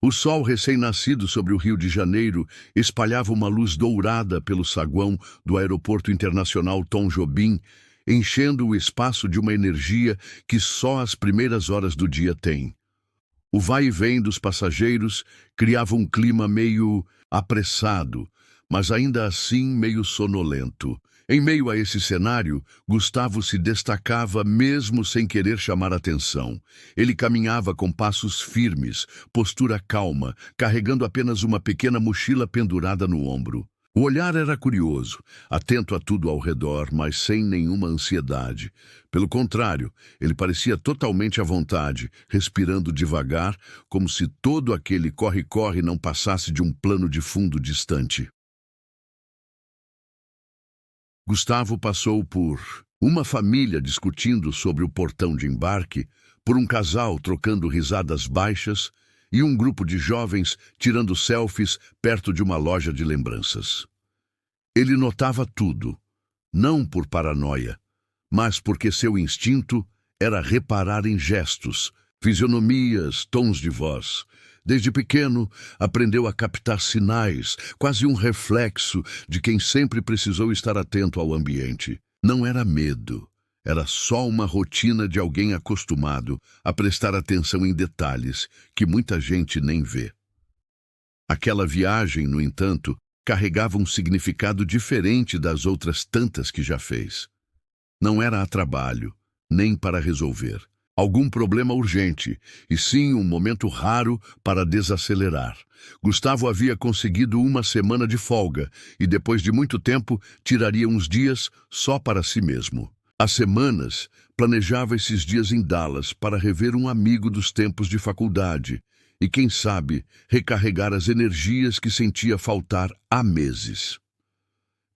O sol recém-nascido sobre o Rio de Janeiro espalhava uma luz dourada pelo saguão do Aeroporto Internacional Tom Jobim, enchendo o espaço de uma energia que só as primeiras horas do dia tem. O vai e vem dos passageiros criava um clima meio apressado, mas ainda assim meio sonolento. Em meio a esse cenário, Gustavo se destacava mesmo sem querer chamar atenção. Ele caminhava com passos firmes, postura calma, carregando apenas uma pequena mochila pendurada no ombro. O olhar era curioso, atento a tudo ao redor, mas sem nenhuma ansiedade. Pelo contrário, ele parecia totalmente à vontade, respirando devagar, como se todo aquele corre-corre não passasse de um plano de fundo distante. Gustavo passou por uma família discutindo sobre o portão de embarque, por um casal trocando risadas baixas e um grupo de jovens tirando selfies perto de uma loja de lembranças. Ele notava tudo, não por paranoia, mas porque seu instinto era reparar em gestos, fisionomias, tons de voz. Desde pequeno, aprendeu a captar sinais, quase um reflexo de quem sempre precisou estar atento ao ambiente. Não era medo, era só uma rotina de alguém acostumado a prestar atenção em detalhes que muita gente nem vê. Aquela viagem, no entanto, carregava um significado diferente das outras tantas que já fez. Não era a trabalho, nem para resolver algum problema urgente, e sim um momento raro para desacelerar. Gustavo havia conseguido uma semana de folga e depois de muito tempo tiraria uns dias só para si mesmo. Há semanas, planejava esses dias em Dallas para rever um amigo dos tempos de faculdade e, quem sabe, recarregar as energias que sentia faltar há meses.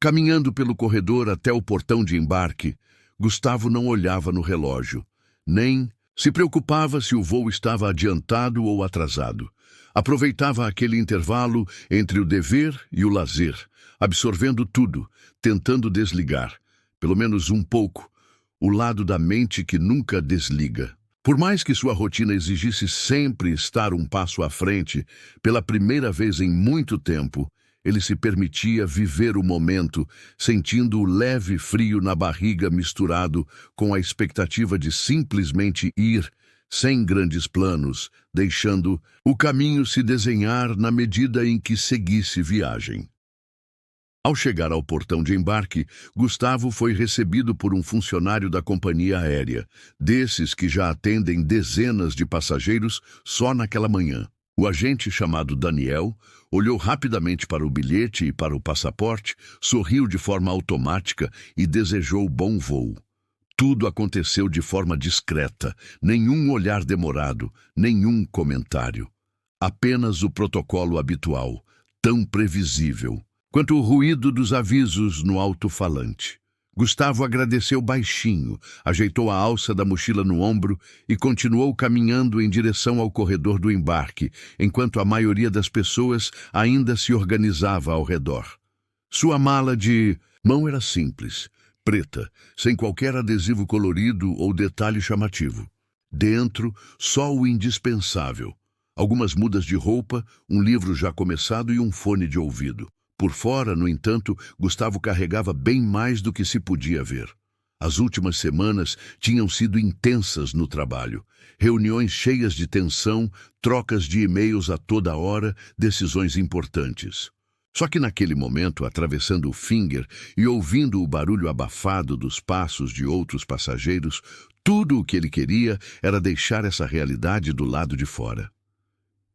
Caminhando pelo corredor até o portão de embarque, Gustavo não olhava no relógio, nem se preocupava se o voo estava adiantado ou atrasado. Aproveitava aquele intervalo entre o dever e o lazer, absorvendo tudo, tentando desligar, pelo menos um pouco, o lado da mente que nunca desliga. Por mais que sua rotina exigisse sempre estar um passo à frente, pela primeira vez em muito tempo, ele se permitia viver o momento, sentindo o leve frio na barriga misturado com a expectativa de simplesmente ir, sem grandes planos, deixando o caminho se desenhar na medida em que seguisse viagem. Ao chegar ao portão de embarque, Gustavo foi recebido por um funcionário da companhia aérea, desses que já atendem dezenas de passageiros só naquela manhã. O agente, chamado Daniel, olhou rapidamente para o bilhete e para o passaporte, sorriu de forma automática e desejou bom voo. Tudo aconteceu de forma discreta, nenhum olhar demorado, nenhum comentário. Apenas o protocolo habitual, tão previsível quanto o ruído dos avisos no alto-falante. Gustavo agradeceu baixinho, ajeitou a alça da mochila no ombro e continuou caminhando em direção ao corredor do embarque, enquanto a maioria das pessoas ainda se organizava ao redor. Sua mala de mão era simples, preta, sem qualquer adesivo colorido ou detalhe chamativo. Dentro, só o indispensável. Algumas mudas de roupa, um livro já começado e um fone de ouvido. Por fora, no entanto, Gustavo carregava bem mais do que se podia ver. As últimas semanas tinham sido intensas no trabalho. Reuniões cheias de tensão, trocas de e-mails a toda hora, decisões importantes. Só que naquele momento, atravessando o Finger e ouvindo o barulho abafado dos passos de outros passageiros, tudo o que ele queria era deixar essa realidade do lado de fora.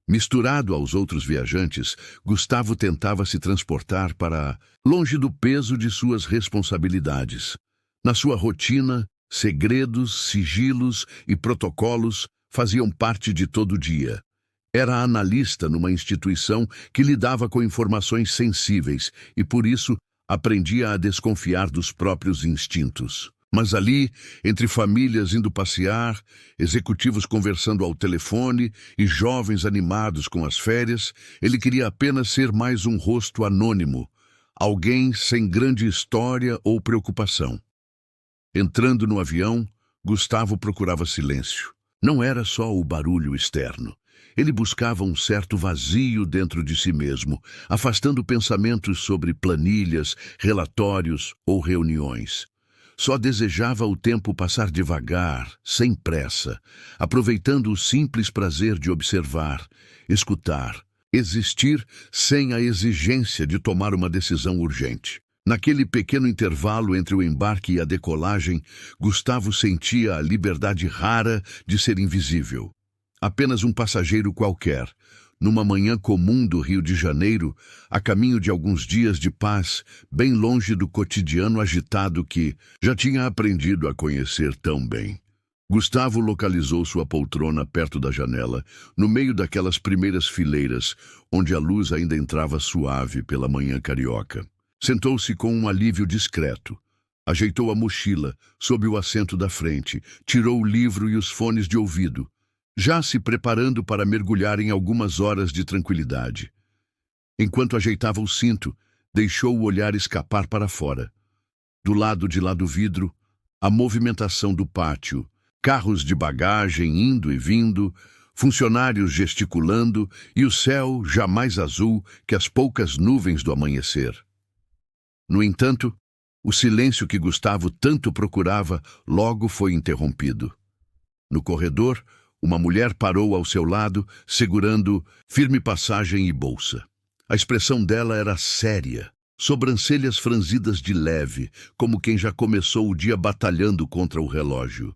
Misturado aos outros viajantes, Gustavo tentava se transportar para longe do peso de suas responsabilidades. Na sua rotina, segredos, sigilos e protocolos faziam parte de todo o dia. Era analista numa instituição que lidava com informações sensíveis e, por isso, aprendia a desconfiar dos próprios instintos. Mas ali, entre famílias indo passear, executivos conversando ao telefone e jovens animados com as férias, ele queria apenas ser mais um rosto anônimo, alguém sem grande história ou preocupação. Entrando no avião, Gustavo procurava silêncio. Não era só o barulho externo. Ele buscava um certo vazio dentro de si mesmo, afastando pensamentos sobre planilhas, relatórios ou reuniões. Só desejava o tempo passar devagar, sem pressa, aproveitando o simples prazer de observar, escutar, existir sem a exigência de tomar uma decisão urgente. Naquele pequeno intervalo entre o embarque e a decolagem, Gustavo sentia a liberdade rara de ser invisível. Apenas um passageiro qualquer, numa manhã comum do Rio de Janeiro, a caminho de alguns dias de paz, bem longe do cotidiano agitado que já tinha aprendido a conhecer tão bem. Gustavo localizou sua poltrona perto da janela, no meio daquelas primeiras fileiras, onde a luz ainda entrava suave pela manhã carioca. Sentou-se com um alívio discreto. Ajeitou a mochila sob o assento da frente, tirou o livro e os fones de ouvido, já se preparando para mergulhar em algumas horas de tranquilidade. Enquanto ajeitava o cinto, deixou o olhar escapar para fora. Do lado de lá do vidro, a movimentação do pátio, carros de bagagem indo e vindo, funcionários gesticulando e o céu já mais azul que as poucas nuvens do amanhecer. No entanto, o silêncio que Gustavo tanto procurava logo foi interrompido. No corredor, uma mulher parou ao seu lado, segurando firme passagem e bolsa. A expressão dela era séria, sobrancelhas franzidas de leve, como quem já começou o dia batalhando contra o relógio.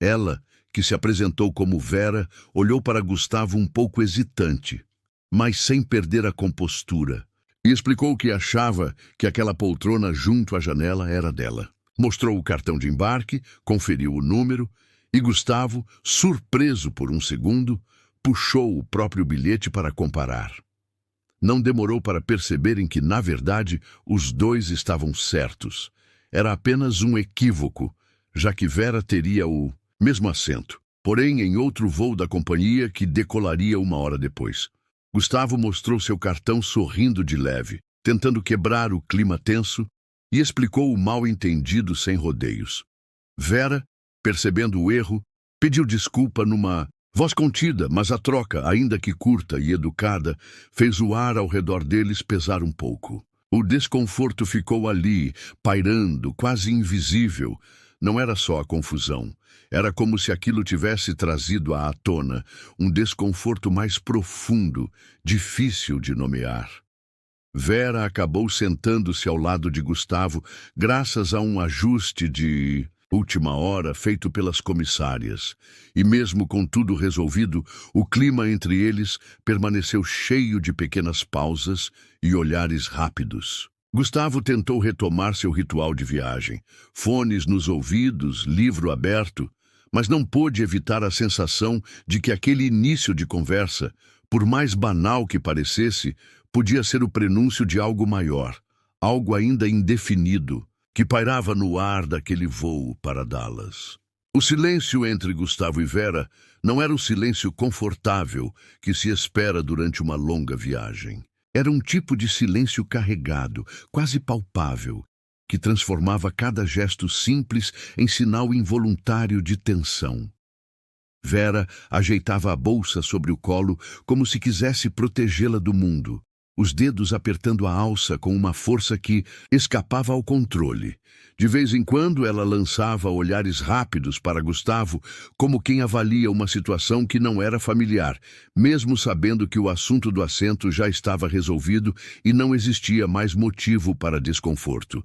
Ela, que se apresentou como Vera, olhou para Gustavo um pouco hesitante, mas sem perder a compostura, e explicou que achava que aquela poltrona junto à janela era dela. Mostrou o cartão de embarque, conferiu o número, e Gustavo, surpreso por um segundo, puxou o próprio bilhete para comparar. Não demorou para perceberem que, na verdade, os dois estavam certos. Era apenas um equívoco, já que Vera teria o mesmo assento, porém em outro voo da companhia que decolaria uma hora depois. Gustavo mostrou seu cartão sorrindo de leve, tentando quebrar o clima tenso, e explicou o mal-entendido sem rodeios. Vera, percebendo o erro, pediu desculpa numa voz contida, mas a troca, ainda que curta e educada, fez o ar ao redor deles pesar um pouco. O desconforto ficou ali, pairando, quase invisível. Não era só a confusão. Era como se aquilo tivesse trazido à tona um desconforto mais profundo, difícil de nomear. Vera acabou sentando-se ao lado de Gustavo graças a um ajuste de última hora feito pelas comissárias. E mesmo com tudo resolvido, o clima entre eles permaneceu cheio de pequenas pausas e olhares rápidos. Gustavo tentou retomar seu ritual de viagem, fones nos ouvidos, livro aberto, mas não pôde evitar a sensação de que aquele início de conversa, por mais banal que parecesse, podia ser o prenúncio de algo maior, algo ainda indefinido, que pairava no ar daquele voo para Dallas. O silêncio entre Gustavo e Vera não era o silêncio confortável que se espera durante uma longa viagem. Era um tipo de silêncio carregado, quase palpável, que transformava cada gesto simples em sinal involuntário de tensão. Vera ajeitava a bolsa sobre o colo como se quisesse protegê-la do mundo, os dedos apertando a alça com uma força que escapava ao controle. De vez em quando ela lançava olhares rápidos para Gustavo, como quem avalia uma situação que não era familiar, mesmo sabendo que o assunto do assento já estava resolvido e não existia mais motivo para desconforto.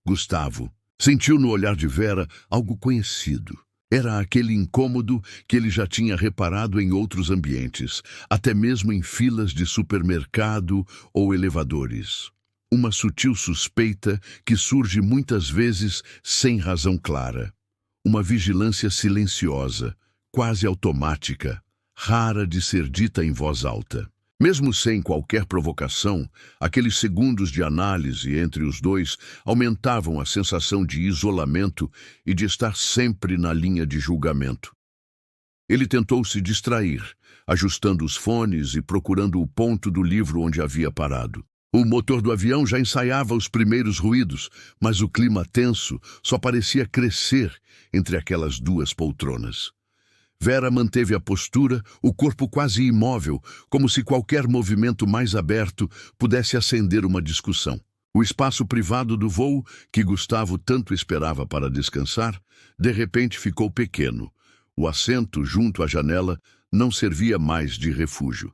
Gustavo sentiu no olhar de Vera algo conhecido. Era aquele incômodo que ele já tinha reparado em outros ambientes, até mesmo em filas de supermercado ou elevadores. Uma sutil suspeita que surge muitas vezes sem razão clara. Uma vigilância silenciosa, quase automática, rara de ser dita em voz alta. Mesmo sem qualquer provocação, aqueles segundos de análise entre os dois aumentavam a sensação de isolamento e de estar sempre na linha de julgamento. Ele tentou se distrair, ajustando os fones e procurando o ponto do livro onde havia parado. O motor do avião já ensaiava os primeiros ruídos, mas o clima tenso só parecia crescer entre aquelas duas poltronas. Vera manteve a postura, o corpo quase imóvel, como se qualquer movimento mais aberto pudesse acender uma discussão. O espaço privado do voo, que Gustavo tanto esperava para descansar, de repente ficou pequeno. O assento, junto à janela, não servia mais de refúgio.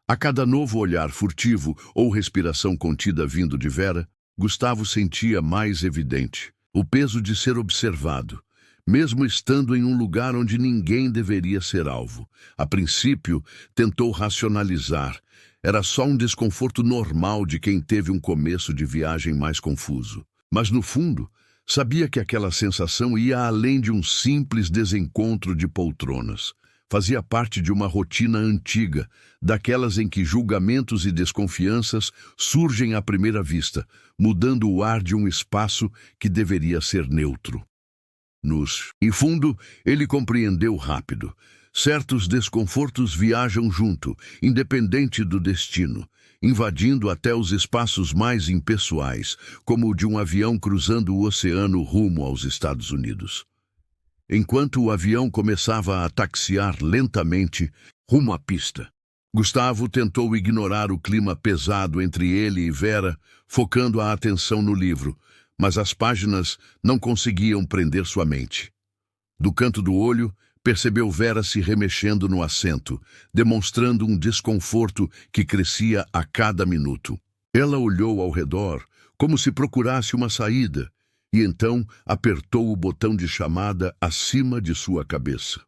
A cada novo olhar furtivo ou respiração contida vindo de Vera, Gustavo sentia mais evidente o peso de ser observado, mesmo estando em um lugar onde ninguém deveria ser alvo. A princípio, tentou racionalizar. Era só um desconforto normal de quem teve um começo de viagem mais confuso. Mas, no fundo, sabia que aquela sensação ia além de um simples desencontro de poltronas. Fazia parte de uma rotina antiga, daquelas em que julgamentos e desconfianças surgem à primeira vista, mudando o ar de um espaço que deveria ser neutro. E fundo, ele compreendeu rápido. Certos desconfortos viajam junto, independente do destino, invadindo até os espaços mais impessoais, como o de um avião cruzando o oceano rumo aos Estados Unidos. Enquanto o avião começava a taxiar lentamente rumo à pista, Gustavo tentou ignorar o clima pesado entre ele e Vera, focando a atenção no livro, mas as páginas não conseguiam prender sua mente. Do canto do olho, percebeu Vera se remexendo no assento, demonstrando um desconforto que crescia a cada minuto. Ela olhou ao redor, como se procurasse uma saída, e então apertou o botão de chamada acima de sua cabeça.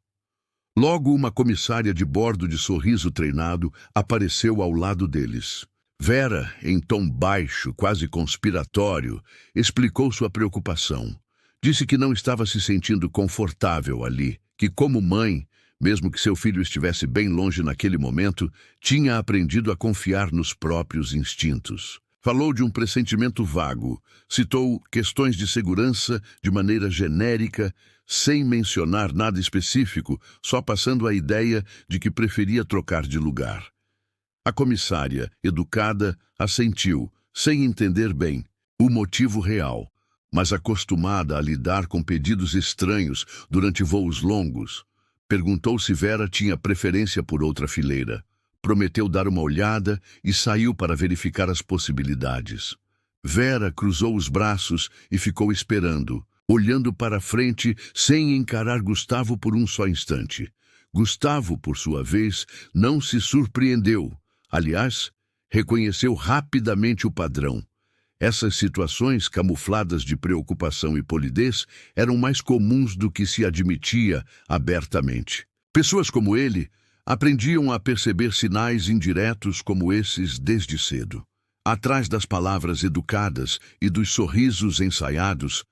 Logo, uma comissária de bordo de sorriso treinado apareceu ao lado deles. Vera, em tom baixo, quase conspiratório, explicou sua preocupação. Disse que não estava se sentindo confortável ali, que como mãe, mesmo que seu filho estivesse bem longe naquele momento, tinha aprendido a confiar nos próprios instintos. Falou de um pressentimento vago, citou questões de segurança de maneira genérica, sem mencionar nada específico, só passando a ideia de que preferia trocar de lugar. A comissária, educada, assentiu, sem entender bem o motivo real, mas acostumada a lidar com pedidos estranhos durante voos longos. Perguntou se Vera tinha preferência por outra fileira. Prometeu dar uma olhada e saiu para verificar as possibilidades. Vera cruzou os braços e ficou esperando, olhando para frente sem encarar Gustavo por um só instante. Gustavo, por sua vez, não se surpreendeu. Aliás, reconheceu rapidamente o padrão. Essas situações, camufladas de preocupação e polidez, eram mais comuns do que se admitia abertamente. Pessoas como ele aprendiam a perceber sinais indiretos como esses desde cedo. Atrás das palavras educadas e dos sorrisos ensaiados,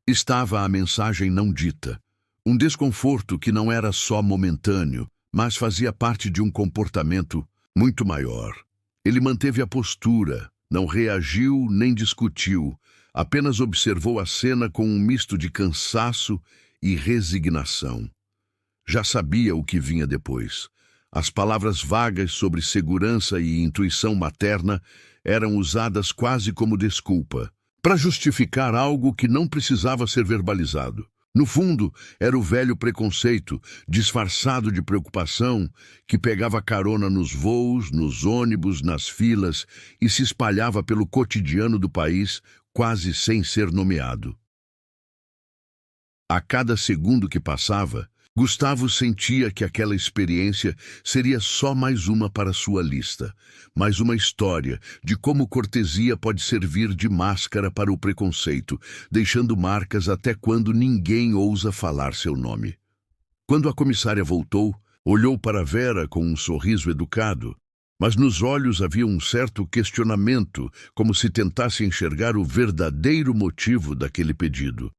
estava a mensagem não dita. Um desconforto que não era só momentâneo, mas fazia parte de um comportamento muito maior. Ele manteve a postura, não reagiu nem discutiu, apenas observou a cena com um misto de cansaço e resignação. Já sabia o que vinha depois. As palavras vagas sobre segurança e intuição materna eram usadas quase como desculpa, para justificar algo que não precisava ser verbalizado. No fundo, era o velho preconceito, disfarçado de preocupação, que pegava carona nos voos, nos ônibus, nas filas e se espalhava pelo cotidiano do país, quase sem ser nomeado. A cada segundo que passava, Gustavo sentia que aquela experiência seria só mais uma para sua lista, mais uma história de como cortesia pode servir de máscara para o preconceito, deixando marcas até quando ninguém ousa falar seu nome. Quando a comissária voltou, olhou para Vera com um sorriso educado, mas nos olhos havia um certo questionamento, como se tentasse enxergar o verdadeiro motivo daquele pedido.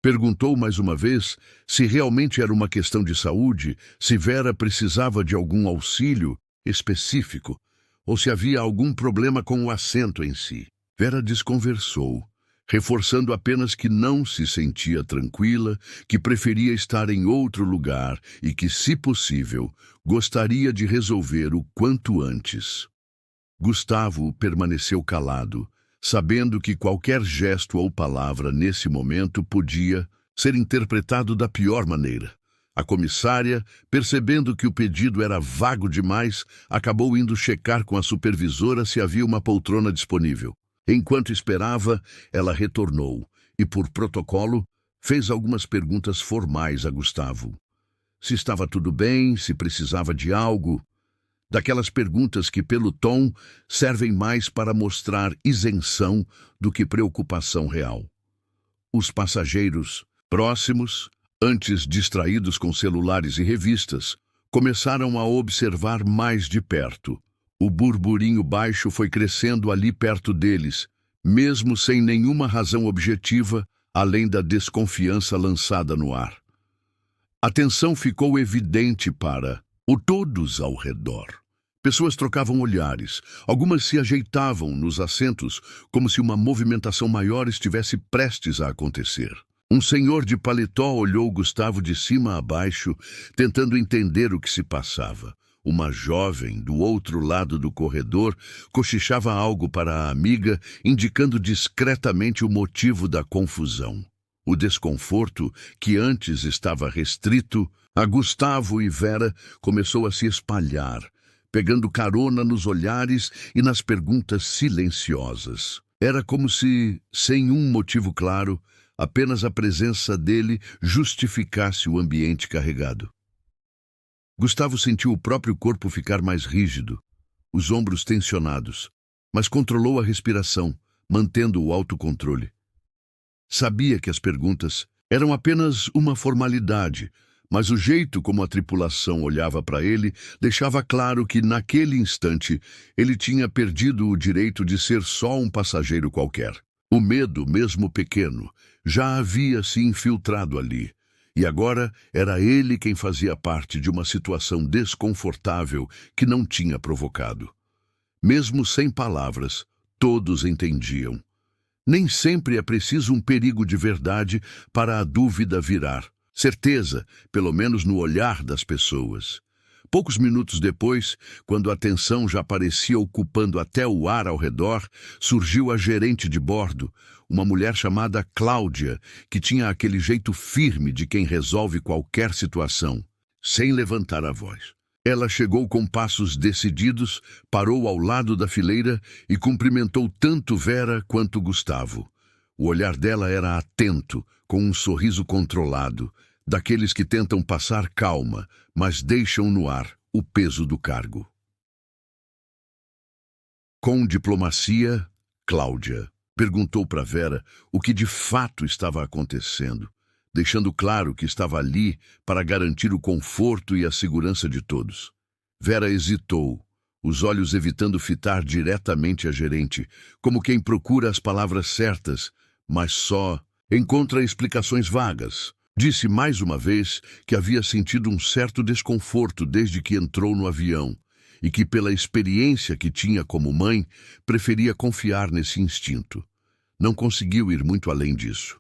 Perguntou mais uma vez se realmente era uma questão de saúde, se Vera precisava de algum auxílio específico, ou se havia algum problema com o assento em si. Vera desconversou, reforçando apenas que não se sentia tranquila, que preferia estar em outro lugar e que, se possível, gostaria de resolver o quanto antes. Gustavo permaneceu calado, sabendo que qualquer gesto ou palavra nesse momento podia ser interpretado da pior maneira. A comissária, percebendo que o pedido era vago demais, acabou indo checar com a supervisora se havia uma poltrona disponível. Enquanto esperava, ela retornou e, por protocolo, fez algumas perguntas formais a Gustavo. Se estava tudo bem, se precisava de algo. Daquelas perguntas que, pelo tom, servem mais para mostrar isenção do que preocupação real. Os passageiros, próximos, antes distraídos com celulares e revistas, começaram a observar mais de perto. O burburinho baixo foi crescendo ali perto deles, mesmo sem nenhuma razão objetiva, além da desconfiança lançada no ar. A tensão ficou evidente para todos ao redor. Pessoas trocavam olhares, algumas se ajeitavam nos assentos como se uma movimentação maior estivesse prestes a acontecer. Um senhor de paletó olhou Gustavo de cima a baixo, tentando entender o que se passava. Uma jovem, do outro lado do corredor, cochichava algo para a amiga, indicando discretamente o motivo da confusão. O desconforto, que antes estava restrito a Gustavo e Vera, começou a se espalhar, pegando carona nos olhares e nas perguntas silenciosas. Era como se, sem um motivo claro, apenas a presença dele justificasse o ambiente carregado. Gustavo sentiu o próprio corpo ficar mais rígido, os ombros tensionados, mas controlou a respiração, mantendo o autocontrole. Sabia que as perguntas eram apenas uma formalidade, mas o jeito como a tripulação olhava para ele deixava claro que, naquele instante, ele tinha perdido o direito de ser só um passageiro qualquer. O medo, mesmo pequeno, já havia se infiltrado ali, e agora era ele quem fazia parte de uma situação desconfortável que não tinha provocado. Mesmo sem palavras, todos entendiam. Nem sempre é preciso um perigo de verdade para a dúvida virar certeza, pelo menos no olhar das pessoas. Poucos minutos depois, quando a tensão já parecia ocupando até o ar ao redor, surgiu a gerente de bordo, uma mulher chamada Cláudia, que tinha aquele jeito firme de quem resolve qualquer situação, sem levantar a voz. Ela chegou com passos decididos, parou ao lado da fileira e cumprimentou tanto Vera quanto Gustavo. O olhar dela era atento, com um sorriso controlado, daqueles que tentam passar calma, mas deixam no ar o peso do cargo. Com diplomacia, Cláudia perguntou para Vera o que de fato estava acontecendo, deixando claro que estava ali para garantir o conforto e a segurança de todos. Vera hesitou, os olhos evitando fitar diretamente a gerente, como quem procura as palavras certas, mas só encontra explicações vagas. Disse mais uma vez que havia sentido um certo desconforto desde que entrou no avião e que, pela experiência que tinha como mãe, preferia confiar nesse instinto. Não conseguiu ir muito além disso.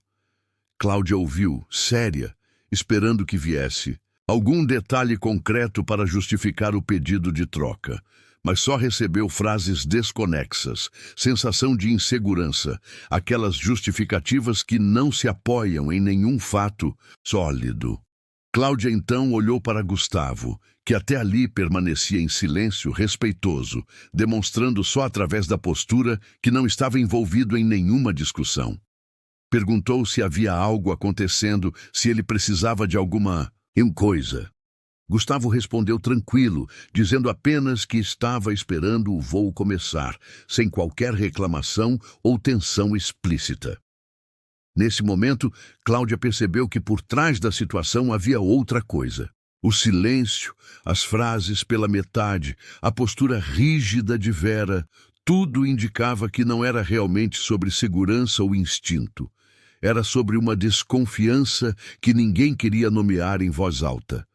Cláudia ouviu, séria, esperando que viesse algum detalhe concreto para justificar o pedido de troca, mas só recebeu frases desconexas, sensação de insegurança, aquelas justificativas que não se apoiam em nenhum fato sólido. Cláudia então olhou para Gustavo, que até ali permanecia em silêncio respeitoso, demonstrando só através da postura que não estava envolvido em nenhuma discussão. Perguntou se havia algo acontecendo, se ele precisava de alguma coisa. Gustavo respondeu tranquilo, dizendo apenas que estava esperando o voo começar, sem qualquer reclamação ou tensão explícita. Nesse momento, Cláudia percebeu que por trás da situação havia outra coisa. O silêncio, as frases pela metade, a postura rígida de Vera, tudo indicava que não era realmente sobre segurança ou instinto. Era sobre uma desconfiança que ninguém queria nomear em voz alta.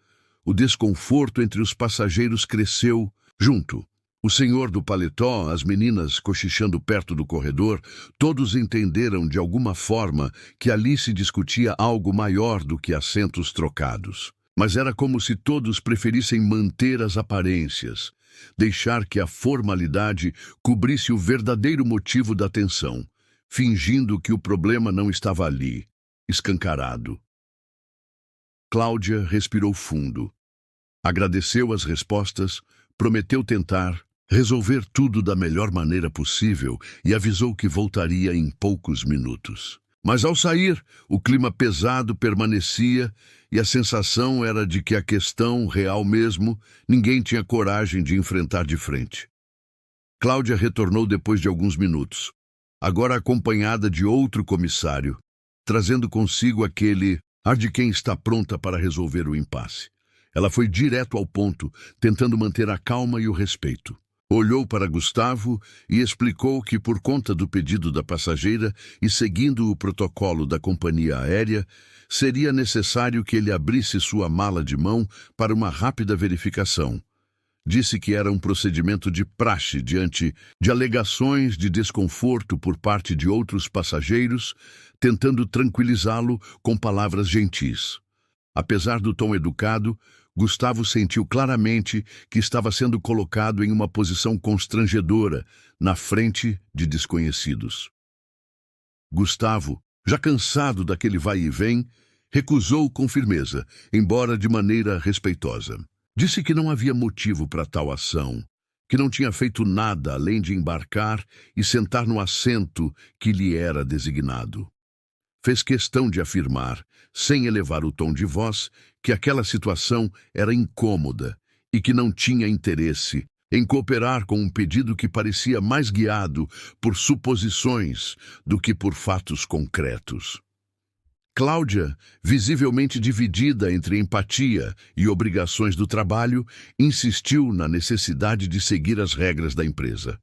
O desconforto entre os passageiros cresceu junto. O senhor do paletó, as meninas cochichando perto do corredor, todos entenderam de alguma forma que ali se discutia algo maior do que assentos trocados. Mas era como se todos preferissem manter as aparências, deixar que a formalidade cobrisse o verdadeiro motivo da tensão, fingindo que o problema não estava ali, escancarado. Cláudia respirou fundo. Agradeceu as respostas, prometeu tentar resolver tudo da melhor maneira possível e avisou que voltaria em poucos minutos. Mas ao sair, o clima pesado permanecia e a sensação era de que a questão real mesmo ninguém tinha coragem de enfrentar de frente. Cláudia retornou depois de alguns minutos, agora acompanhada de outro comissário, trazendo consigo aquele ar de quem está pronta para resolver o impasse. Ela foi direto ao ponto, tentando manter a calma e o respeito. Olhou para Gustavo e explicou que, por conta do pedido da passageira e seguindo o protocolo da companhia aérea, seria necessário que ele abrisse sua mala de mão para uma rápida verificação. Disse que era um procedimento de praxe diante de alegações de desconforto por parte de outros passageiros, tentando tranquilizá-lo com palavras gentis. Apesar do tom educado, Gustavo sentiu claramente que estava sendo colocado em uma posição constrangedora na frente de desconhecidos. Gustavo, já cansado daquele vai e vem, recusou com firmeza, embora de maneira respeitosa. Disse que não havia motivo para tal ação, que não tinha feito nada além de embarcar e sentar no assento que lhe era designado. Fez questão de afirmar, sem elevar o tom de voz, que aquela situação era incômoda e que não tinha interesse em cooperar com um pedido que parecia mais guiado por suposições do que por fatos concretos. Cláudia, visivelmente dividida entre empatia e obrigações do trabalho, insistiu na necessidade de seguir as regras da empresa.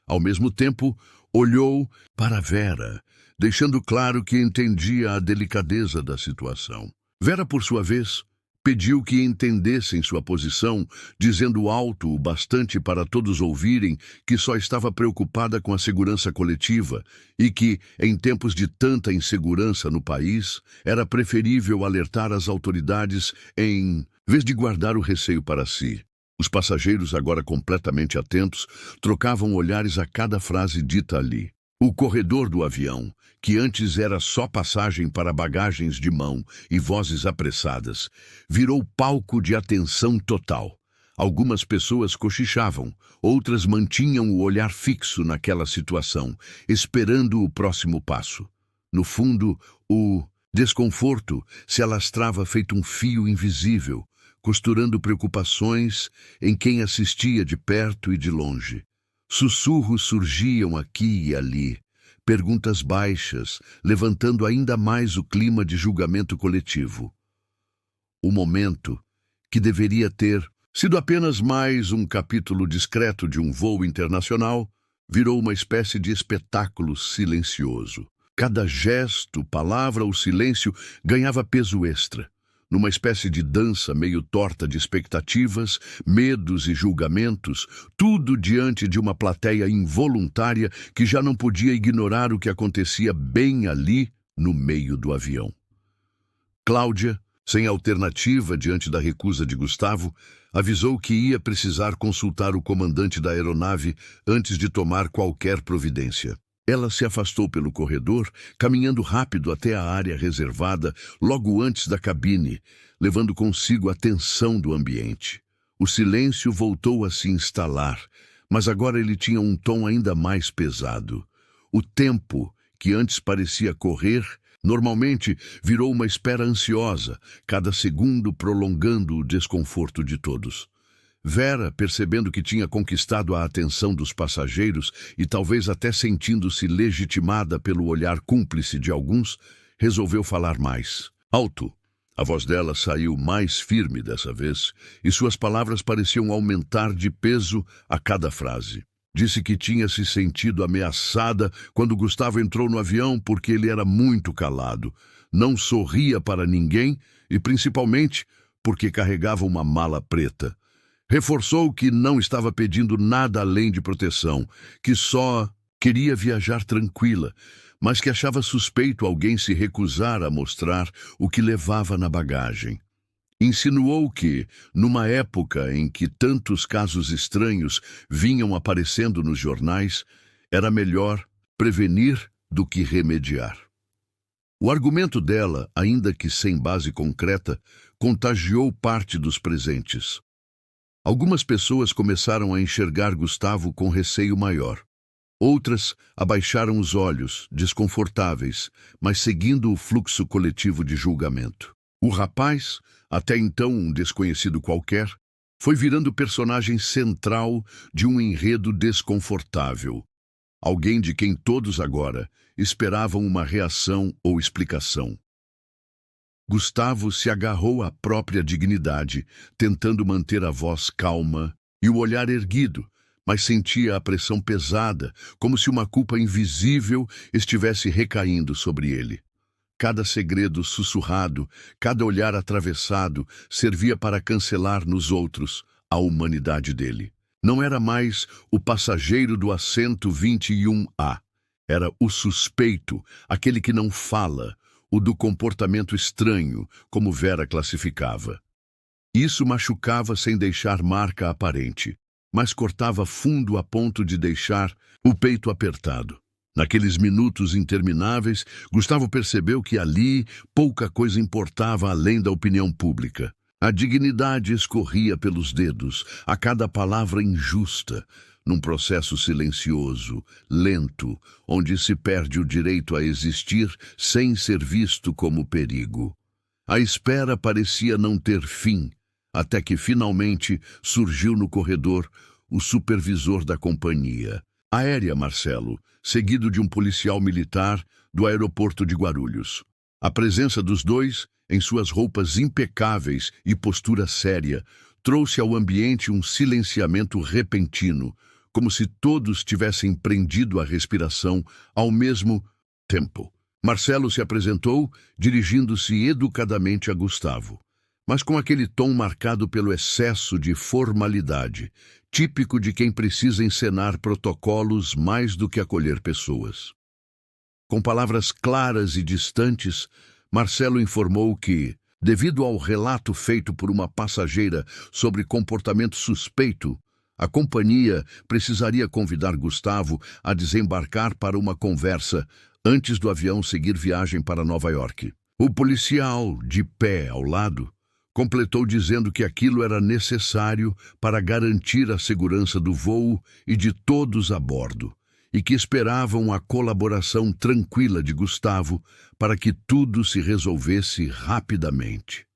Ao mesmo tempo, olhou para Vera, deixando claro que entendia a delicadeza da situação. Vera, por sua vez, pediu que entendessem sua posição, dizendo alto o bastante para todos ouvirem que só estava preocupada com a segurança coletiva e que, em tempos de tanta insegurança no país, era preferível alertar as autoridades em vez de guardar o receio para si. Os passageiros, agora completamente atentos, trocavam olhares a cada frase dita ali. O corredor do avião, que antes era só passagem para bagagens de mão e vozes apressadas, virou palco de atenção total. Algumas pessoas cochichavam, outras mantinham o olhar fixo naquela situação, esperando o próximo passo. No fundo, o desconforto se alastrava feito um fio invisível, costurando preocupações em quem assistia de perto e de longe. Sussurros surgiam aqui e ali, perguntas baixas, levantando ainda mais o clima de julgamento coletivo. O momento, que deveria ter sido apenas mais um capítulo discreto de um voo internacional, virou uma espécie de espetáculo silencioso. Cada gesto, palavra ou silêncio ganhava peso extra. Numa espécie de dança meio torta de expectativas, medos e julgamentos, tudo diante de uma plateia involuntária que já não podia ignorar o que acontecia bem ali no meio do avião. Cláudia, sem alternativa diante da recusa de Gustavo, avisou que ia precisar consultar o comandante da aeronave antes de tomar qualquer providência. Ela se afastou pelo corredor, caminhando rápido até a área reservada logo antes da cabine, levando consigo a tensão do ambiente. O silêncio voltou a se instalar, mas agora ele tinha um tom ainda mais pesado. O tempo, que antes parecia correr, normalmente virou uma espera ansiosa, cada segundo prolongando o desconforto de todos. Vera, percebendo que tinha conquistado a atenção dos passageiros e talvez até sentindo-se legitimada pelo olhar cúmplice de alguns, resolveu falar mais. Alto. A voz dela saiu mais firme dessa vez e suas palavras pareciam aumentar de peso a cada frase. Disse que tinha se sentido ameaçada quando Gustavo entrou no avião porque ele era muito calado, não sorria para ninguém e, principalmente, porque carregava uma mala preta. Reforçou que não estava pedindo nada além de proteção, que só queria viajar tranquila, mas que achava suspeito alguém se recusar a mostrar o que levava na bagagem. Insinuou que, numa época em que tantos casos estranhos vinham aparecendo nos jornais, era melhor prevenir do que remediar. O argumento dela, ainda que sem base concreta, contagiou parte dos presentes. Algumas pessoas começaram a enxergar Gustavo com receio maior. Outras abaixaram os olhos, desconfortáveis, mas seguindo o fluxo coletivo de julgamento. O rapaz, até então um desconhecido qualquer, foi virando personagem central de um enredo desconfortável. Alguém de quem todos agora esperavam uma reação ou explicação. Gustavo se agarrou à própria dignidade, tentando manter a voz calma e o olhar erguido, mas sentia a pressão pesada, como se uma culpa invisível estivesse recaindo sobre ele. Cada segredo sussurrado, cada olhar atravessado, servia para cancelar nos outros a humanidade dele. Não era mais o passageiro do assento 21A. Era o suspeito, aquele que não fala, o do comportamento estranho, como Vera classificava. Isso machucava sem deixar marca aparente, mas cortava fundo a ponto de deixar o peito apertado. Naqueles minutos intermináveis, Gustavo percebeu que ali pouca coisa importava além da opinião pública. A dignidade escorria pelos dedos, a cada palavra injusta, num processo silencioso, lento, onde se perde o direito a existir sem ser visto como perigo. A espera parecia não ter fim, até que finalmente surgiu no corredor o supervisor da companhia aérea Marcelo, seguido de um policial militar do aeroporto de Guarulhos. A presença dos dois, em suas roupas impecáveis e postura séria, trouxe ao ambiente um silenciamento repentino, como se todos tivessem prendido a respiração ao mesmo tempo. Marcelo se apresentou, dirigindo-se educadamente a Gustavo, mas com aquele tom marcado pelo excesso de formalidade, típico de quem precisa encenar protocolos mais do que acolher pessoas. Com palavras claras e distantes, Marcelo informou que, devido ao relato feito por uma passageira sobre comportamento suspeito, a companhia precisaria convidar Gustavo a desembarcar para uma conversa antes do avião seguir viagem para Nova York. O policial, de pé ao lado, completou dizendo que aquilo era necessário para garantir a segurança do voo e de todos a bordo, e que esperavam a colaboração tranquila de Gustavo para que tudo se resolvesse rapidamente.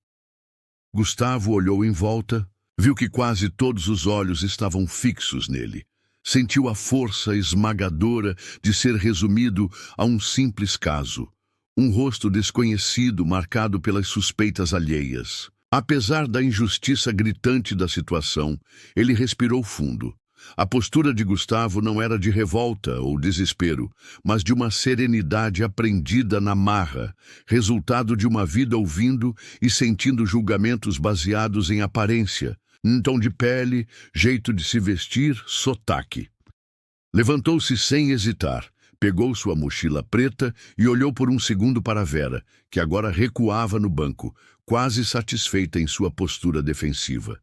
Gustavo olhou em volta, viu que quase todos os olhos estavam fixos nele. Sentiu a força esmagadora de ser resumido a um simples caso, um rosto desconhecido marcado pelas suspeitas alheias. Apesar da injustiça gritante da situação, ele respirou fundo. A postura de Gustavo não era de revolta ou desespero, mas de uma serenidade aprendida na marra, resultado de uma vida ouvindo e sentindo julgamentos baseados em aparência, em tom de pele, jeito de se vestir, sotaque. Levantou-se sem hesitar, pegou sua mochila preta e olhou por um segundo para Vera, que agora recuava no banco, quase satisfeita em sua postura defensiva.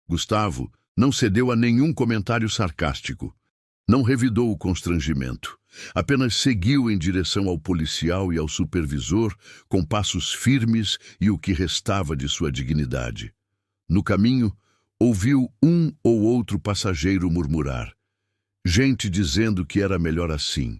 Gustavo não cedeu a nenhum comentário sarcástico. Não revidou o constrangimento. Apenas seguiu em direção ao policial e ao supervisor com passos firmes e o que restava de sua dignidade. No caminho, ouviu um ou outro passageiro murmurar. Gente dizendo que era melhor assim.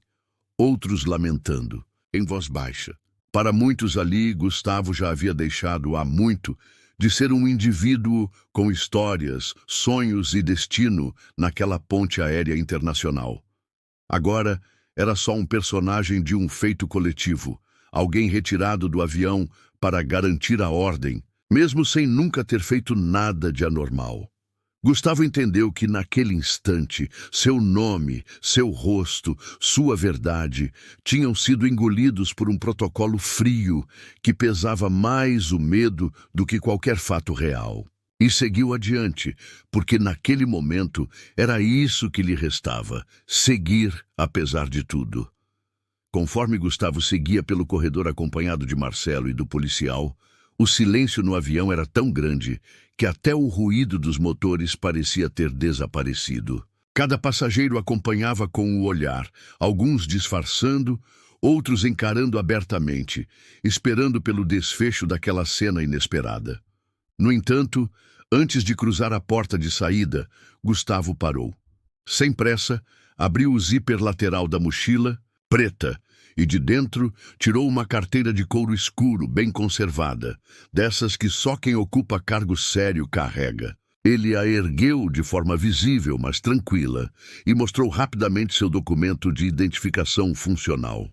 Outros lamentando, em voz baixa. Para muitos ali, Gustavo já havia deixado há muito de ser um indivíduo com histórias, sonhos e destino naquela ponte aérea internacional. Agora, era só um personagem de um feito coletivo, alguém retirado do avião para garantir a ordem, mesmo sem nunca ter feito nada de anormal. Gustavo entendeu que naquele instante, seu nome, seu rosto, sua verdade tinham sido engolidos por um protocolo frio que pesava mais o medo do que qualquer fato real. E seguiu adiante, porque naquele momento era isso que lhe restava, seguir apesar de tudo. Conforme Gustavo seguia pelo corredor acompanhado de Marcelo e do policial, o silêncio no avião era tão grande que até o ruído dos motores parecia ter desaparecido. Cada passageiro acompanhava com o olhar, alguns disfarçando, outros encarando abertamente, esperando pelo desfecho daquela cena inesperada. No entanto, antes de cruzar a porta de saída, Gustavo parou. Sem pressa, abriu o zíper lateral da mochila, preta, e de dentro tirou uma carteira de couro escuro, bem conservada, dessas que só quem ocupa cargo sério carrega. Ele a ergueu de forma visível, mas tranquila, e mostrou rapidamente seu documento de identificação funcional.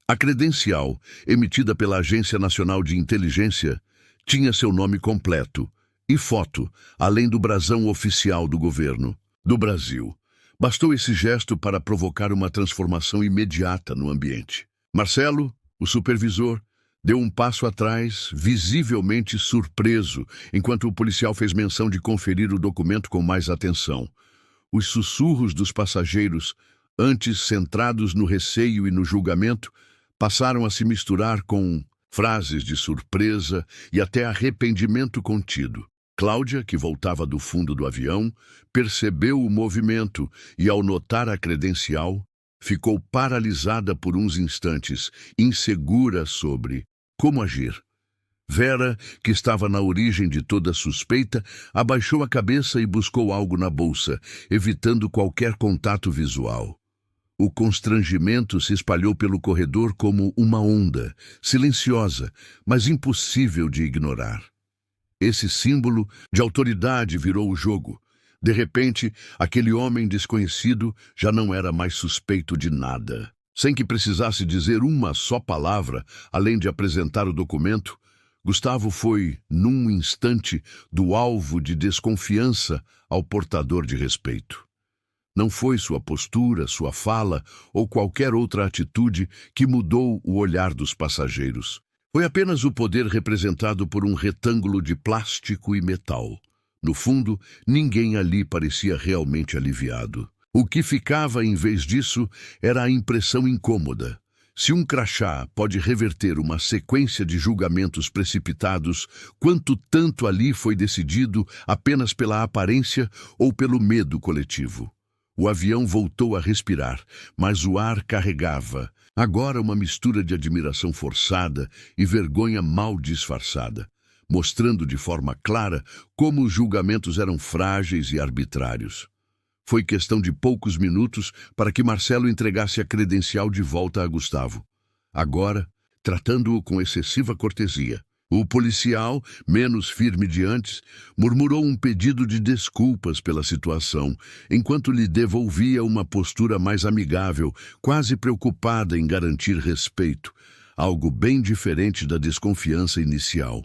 A credencial, emitida pela Agência Nacional de Inteligência, tinha seu nome completo e foto, além do brasão oficial do governo do Brasil. Bastou esse gesto para provocar uma transformação imediata no ambiente. Marcelo, o supervisor, deu um passo atrás, visivelmente surpreso, enquanto o policial fez menção de conferir o documento com mais atenção. Os sussurros dos passageiros, antes centrados no receio e no julgamento, passaram a se misturar com frases de surpresa e até arrependimento contido. Cláudia, que voltava do fundo do avião, percebeu o movimento e, ao notar a credencial, ficou paralisada por uns instantes, insegura sobre como agir. Vera, que estava na origem de toda suspeita, abaixou a cabeça e buscou algo na bolsa, evitando qualquer contato visual. O constrangimento se espalhou pelo corredor como uma onda, silenciosa, mas impossível de ignorar. Esse símbolo de autoridade virou o jogo. De repente, aquele homem desconhecido já não era mais suspeito de nada. Sem que precisasse dizer uma só palavra, além de apresentar o documento, Gustavo foi, num instante, do alvo de desconfiança ao portador de respeito. Não foi sua postura, sua fala ou qualquer outra atitude que mudou o olhar dos passageiros. Foi apenas o poder representado por um retângulo de plástico e metal. No fundo, ninguém ali parecia realmente aliviado. O que ficava em vez disso era a impressão incômoda. Se um crachá pode reverter uma sequência de julgamentos precipitados, quanto tanto ali foi decidido apenas pela aparência ou pelo medo coletivo? O avião voltou a respirar, mas o ar carregava, agora uma mistura de admiração forçada e vergonha mal disfarçada, mostrando de forma clara como os julgamentos eram frágeis e arbitrários. Foi questão de poucos minutos para que Marcelo entregasse a credencial de volta a Gustavo. Agora, tratando-o com excessiva cortesia, o policial, menos firme de antes, murmurou um pedido de desculpas pela situação, enquanto lhe devolvia uma postura mais amigável, quase preocupada em garantir respeito, algo bem diferente da desconfiança inicial.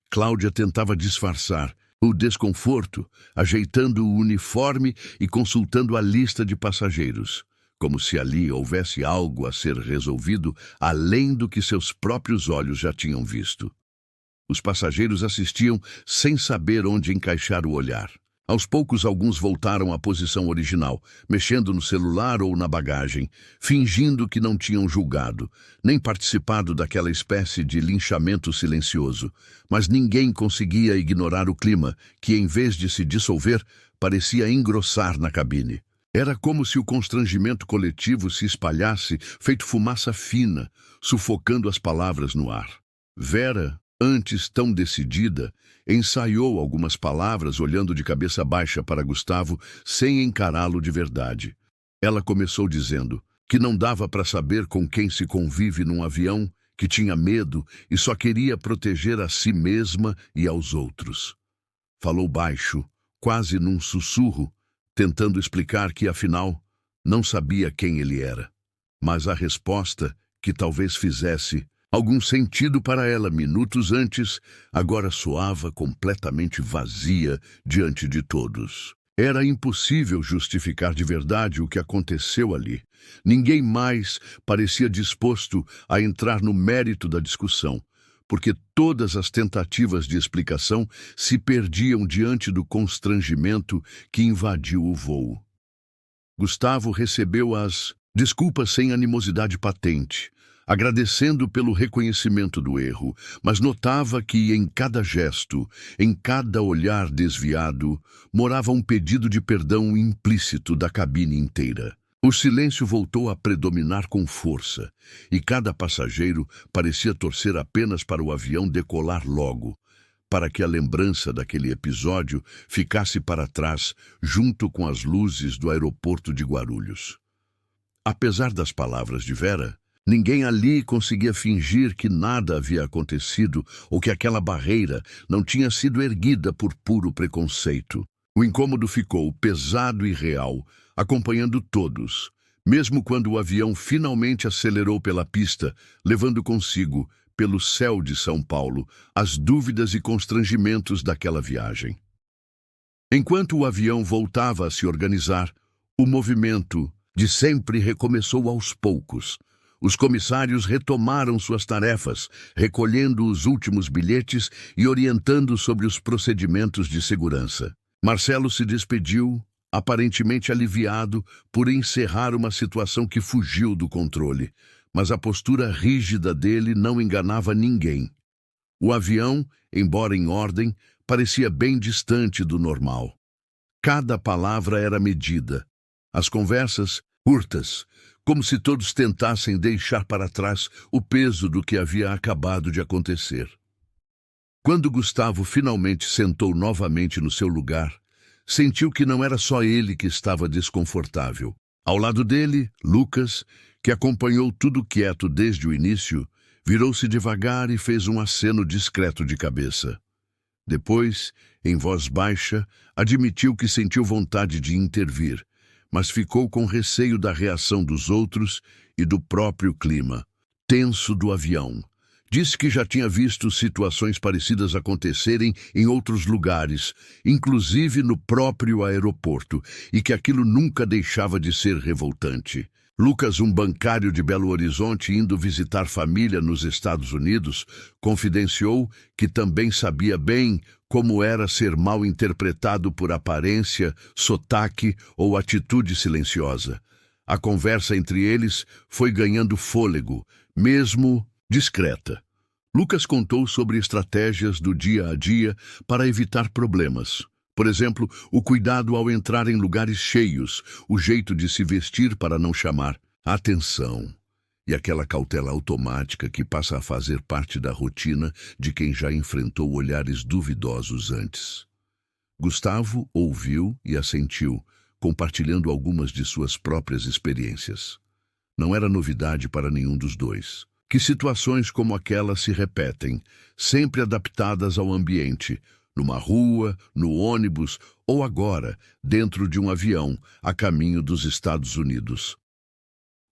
Cláudia tentava disfarçar o desconforto, ajeitando o uniforme e consultando a lista de passageiros, como se ali houvesse algo a ser resolvido além do que seus próprios olhos já tinham visto. Os passageiros assistiam sem saber onde encaixar o olhar. Aos poucos, alguns voltaram à posição original, mexendo no celular ou na bagagem, fingindo que não tinham julgado, nem participado daquela espécie de linchamento silencioso. Mas ninguém conseguia ignorar o clima, que, em vez de se dissolver, parecia engrossar na cabine. Era como se o constrangimento coletivo se espalhasse, feito fumaça fina, sufocando as palavras no ar. Vera, antes tão decidida, ensaiou algumas palavras olhando de cabeça baixa para Gustavo sem encará-lo de verdade. Ela começou dizendo que não dava para saber com quem se convive num avião, que tinha medo e só queria proteger a si mesma e aos outros. Falou baixo, quase num sussurro, tentando explicar que, afinal, não sabia quem ele era. Mas a resposta, que talvez fizesse algum sentido para ela minutos antes, agora soava completamente vazia diante de todos. Era impossível justificar de verdade o que aconteceu ali. Ninguém mais parecia disposto a entrar no mérito da discussão, porque todas as tentativas de explicação se perdiam diante do constrangimento que invadiu o voo. Gustavo recebeu as desculpas sem animosidade patente, agradecendo pelo reconhecimento do erro, mas notava que em cada gesto, em cada olhar desviado, morava um pedido de perdão implícito da cabine inteira. O silêncio voltou a predominar com força, e cada passageiro parecia torcer apenas para o avião decolar logo, para que a lembrança daquele episódio ficasse para trás, junto com as luzes do aeroporto de Guarulhos. Apesar das palavras de Vera, ninguém ali conseguia fingir que nada havia acontecido ou que aquela barreira não tinha sido erguida por puro preconceito. O incômodo ficou pesado e real, acompanhando todos, mesmo quando o avião finalmente acelerou pela pista, levando consigo, pelo céu de São Paulo, as dúvidas e constrangimentos daquela viagem. Enquanto o avião voltava a se organizar, o movimento de sempre recomeçou aos poucos. Os comissários retomaram suas tarefas, recolhendo os últimos bilhetes e orientando sobre os procedimentos de segurança. Marcelo se despediu, aparentemente aliviado por encerrar uma situação que fugiu do controle, mas a postura rígida dele não enganava ninguém. O avião, embora em ordem, parecia bem distante do normal. Cada palavra era medida. As conversas, curtas, como se todos tentassem deixar para trás o peso do que havia acabado de acontecer. Quando Gustavo finalmente sentou novamente no seu lugar, sentiu que não era só ele que estava desconfortável. Ao lado dele, Lucas, que acompanhou tudo quieto desde o início, virou-se devagar e fez um aceno discreto de cabeça. Depois, em voz baixa, admitiu que sentiu vontade de intervir, mas ficou com receio da reação dos outros e do próprio clima tenso do avião. Disse que já tinha visto situações parecidas acontecerem em outros lugares, inclusive no próprio aeroporto, e que aquilo nunca deixava de ser revoltante. Lucas, um bancário de Belo Horizonte indo visitar família nos Estados Unidos, confidenciou que também sabia bem como era ser mal interpretado por aparência, sotaque ou atitude silenciosa. A conversa entre eles foi ganhando fôlego, mesmo discreta. Lucas contou sobre estratégias do dia a dia para evitar problemas. Por exemplo, o cuidado ao entrar em lugares cheios, o jeito de se vestir para não chamar a atenção e aquela cautela automática que passa a fazer parte da rotina de quem já enfrentou olhares duvidosos antes. Gustavo ouviu e assentiu, compartilhando algumas de suas próprias experiências. Não era novidade para nenhum dos dois que situações como aquela se repetem, sempre adaptadas ao ambiente, numa rua, no ônibus ou agora, dentro de um avião, a caminho dos Estados Unidos.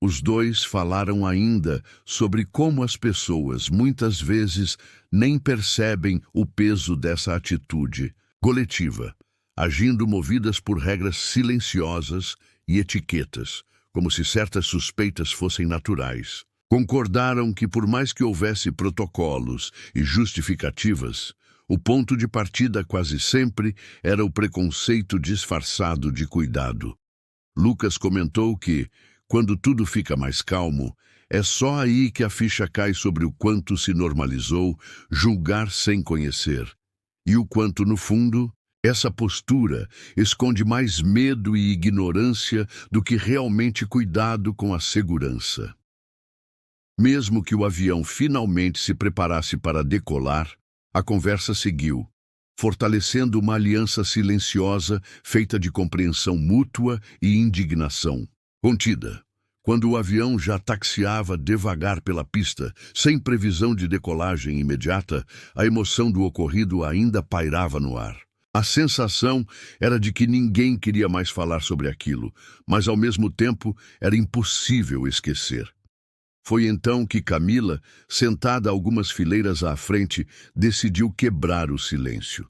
Os dois falaram ainda sobre como as pessoas, muitas vezes, nem percebem o peso dessa atitude coletiva, agindo movidas por regras silenciosas e etiquetas, como se certas suspeitas fossem naturais. Concordaram que, por mais que houvesse protocolos e justificativas, o ponto de partida quase sempre era o preconceito disfarçado de cuidado. Lucas comentou que, quando tudo fica mais calmo, é só aí que a ficha cai sobre o quanto se normalizou julgar sem conhecer, e o quanto, no fundo, essa postura esconde mais medo e ignorância do que realmente cuidado com a segurança. Mesmo que o avião finalmente se preparasse para decolar, a conversa seguiu, fortalecendo uma aliança silenciosa feita de compreensão mútua e indignação contida. Quando o avião já taxiava devagar pela pista, sem previsão de decolagem imediata, a emoção do ocorrido ainda pairava no ar. A sensação era de que ninguém queria mais falar sobre aquilo, mas ao mesmo tempo era impossível esquecer. Foi então que Camila, sentada algumas fileiras à frente, decidiu quebrar o silêncio.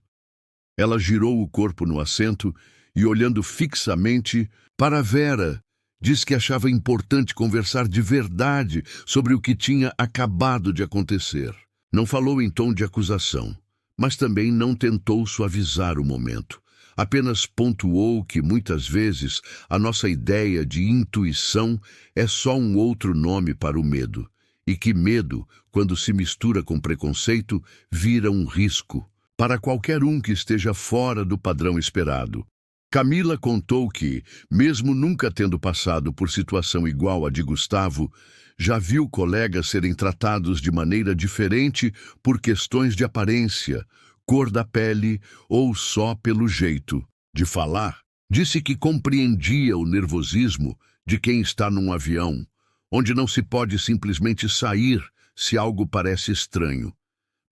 Ela girou o corpo no assento e, olhando fixamente para Vera, disse que achava importante conversar de verdade sobre o que tinha acabado de acontecer. Não falou em tom de acusação, mas também não tentou suavizar o momento. Apenas pontuou que, muitas vezes, a nossa ideia de intuição é só um outro nome para o medo, e que medo, quando se mistura com preconceito, vira um risco para qualquer um que esteja fora do padrão esperado. Camila contou que, mesmo nunca tendo passado por situação igual à de Gustavo, já viu colegas serem tratados de maneira diferente por questões de aparência, cor da pele ou só pelo jeito de falar. Disse que compreendia o nervosismo de quem está num avião, onde não se pode simplesmente sair se algo parece estranho,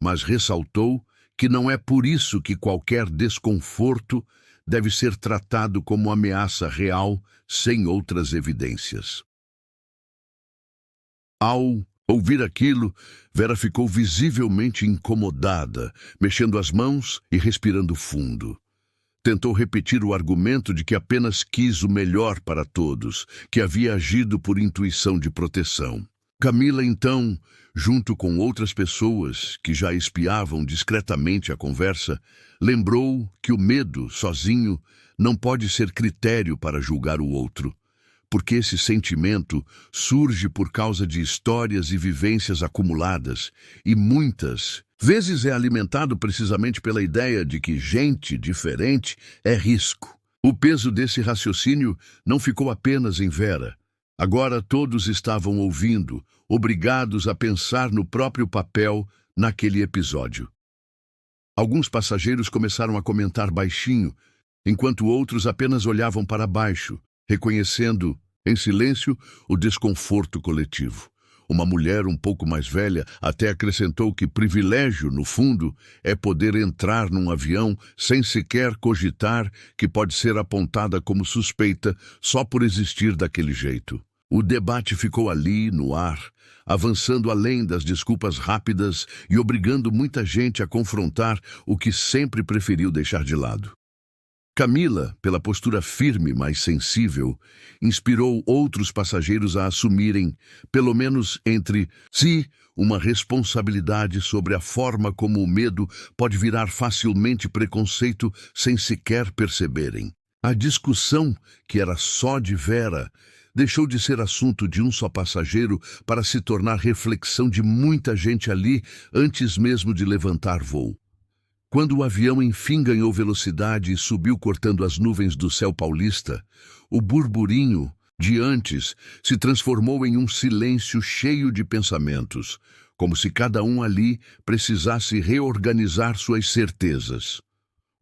mas ressaltou que não é por isso que qualquer desconforto deve ser tratado como ameaça real sem outras evidências. Ao ouvir aquilo, Vera ficou visivelmente incomodada, mexendo as mãos e respirando fundo. Tentou repetir o argumento de que apenas quis o melhor para todos, que havia agido por intuição de proteção. Camila, então, junto com outras pessoas que já espiavam discretamente a conversa, lembrou que o medo, sozinho, não pode ser critério para julgar o outro, porque esse sentimento surge por causa de histórias e vivências acumuladas, e muitas vezes é alimentado precisamente pela ideia de que gente diferente é risco. O peso desse raciocínio não ficou apenas em Vera. Agora todos estavam ouvindo, obrigados a pensar no próprio papel naquele episódio. Alguns passageiros começaram a comentar baixinho, enquanto outros apenas olhavam para baixo, reconhecendo, em silêncio, o desconforto coletivo. Uma mulher um pouco mais velha até acrescentou que privilégio, no fundo, é poder entrar num avião sem sequer cogitar que pode ser apontada como suspeita só por existir daquele jeito. O debate ficou ali, no ar, avançando além das desculpas rápidas e obrigando muita gente a confrontar o que sempre preferiu deixar de lado. Camila, pela postura firme, mas sensível, inspirou outros passageiros a assumirem, pelo menos entre si, uma responsabilidade sobre a forma como o medo pode virar facilmente preconceito sem sequer perceberem. A discussão, que era só de Vera, deixou de ser assunto de um só passageiro para se tornar reflexão de muita gente ali antes mesmo de levantar voo. Quando o avião enfim ganhou velocidade e subiu cortando as nuvens do céu paulista, o burburinho de antes se transformou em um silêncio cheio de pensamentos, como se cada um ali precisasse reorganizar suas certezas.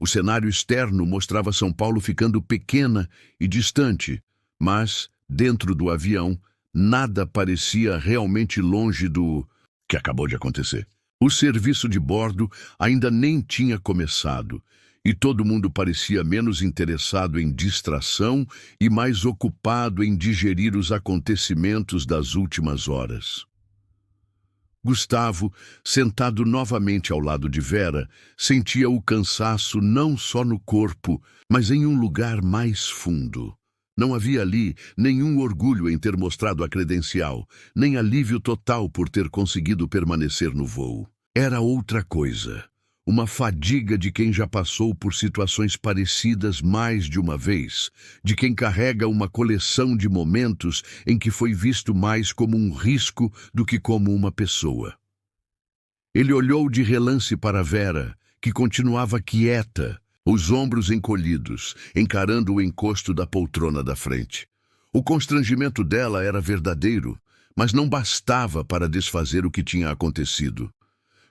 O cenário externo mostrava São Paulo ficando pequena e distante, mas, dentro do avião, nada parecia realmente longe do que acabou de acontecer. O serviço de bordo ainda nem tinha começado, e todo mundo parecia menos interessado em distração e mais ocupado em digerir os acontecimentos das últimas horas. Gustavo, sentado novamente ao lado de Vera, sentia o cansaço não só no corpo, mas em um lugar mais fundo. Não havia ali nenhum orgulho em ter mostrado a credencial, nem alívio total por ter conseguido permanecer no voo. Era outra coisa, uma fadiga de quem já passou por situações parecidas mais de uma vez, de quem carrega uma coleção de momentos em que foi visto mais como um risco do que como uma pessoa. Ele olhou de relance para Vera, que continuava quieta, os ombros encolhidos, encarando o encosto da poltrona da frente. O constrangimento dela era verdadeiro, mas não bastava para desfazer o que tinha acontecido.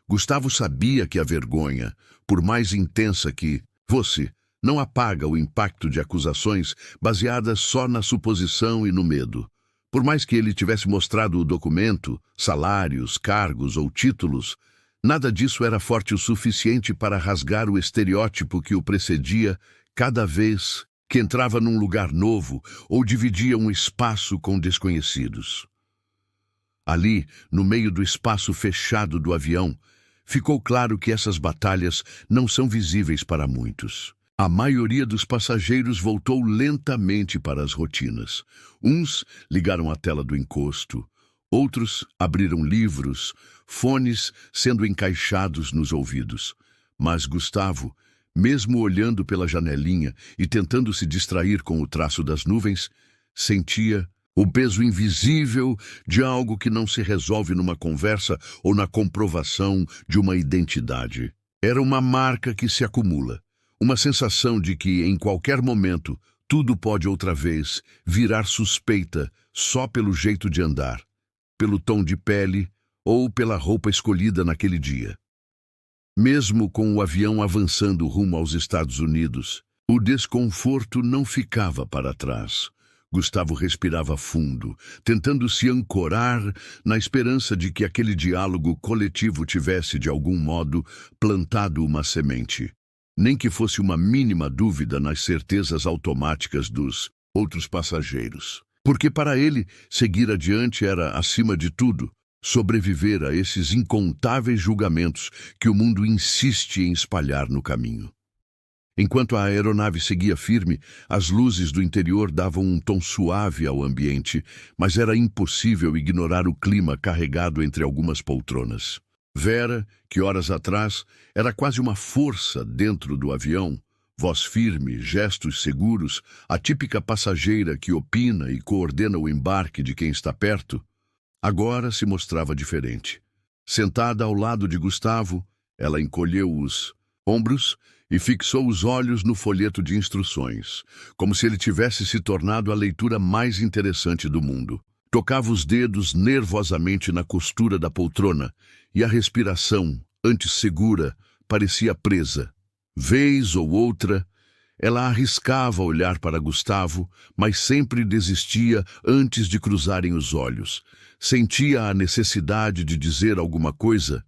Gustavo sabia que a vergonha, por mais intensa que fosse, não apaga o impacto de acusações baseadas só na suposição e no medo. Por mais que ele tivesse mostrado o documento, salários, cargos ou títulos, nada disso era forte o suficiente para rasgar o estereótipo que o precedia cada vez que entrava num lugar novo ou dividia um espaço com desconhecidos. Ali, no meio do espaço fechado do avião, ficou claro que essas batalhas não são visíveis para muitos. A maioria dos passageiros voltou lentamente para as rotinas. Uns ligaram a tela do encosto, outros abriram livros, fones sendo encaixados nos ouvidos. Mas Gustavo, mesmo olhando pela janelinha e tentando se distrair com o traço das nuvens, sentia o peso invisível de algo que não se resolve numa conversa ou na comprovação de uma identidade. Era uma marca que se acumula, Uma sensação de que, em qualquer momento, tudo pode outra vez virar suspeita só pelo jeito de andar, pelo tom de pele ou pela roupa escolhida naquele dia. Mesmo com o avião avançando rumo aos Estados Unidos, o desconforto não ficava para trás. Gustavo respirava fundo, tentando se ancorar na esperança de que aquele diálogo coletivo tivesse, de algum modo, plantado uma semente. Nem que fosse uma mínima dúvida nas certezas automáticas dos outros passageiros. Porque para ele, seguir adiante era, acima de tudo, sobreviver a esses incontáveis julgamentos que o mundo insiste em espalhar no caminho. Enquanto a aeronave seguia firme, as luzes do interior davam um tom suave ao ambiente, mas era impossível ignorar o clima carregado entre algumas poltronas. Vera, que horas atrás era quase uma força dentro do avião, voz firme, gestos seguros, a típica passageira que opina e coordena o embarque de quem está perto, agora se mostrava diferente. Sentada ao lado de Gustavo, ela encolheu os ombros e fixou os olhos no folheto de instruções, como se ele tivesse se tornado a leitura mais interessante do mundo. Tocava os dedos nervosamente na costura da poltrona e a respiração, antes segura, parecia presa. Vez ou outra, ela arriscava olhar para Gustavo, mas sempre desistia antes de cruzarem os olhos. Sentia a necessidade de dizer alguma coisa,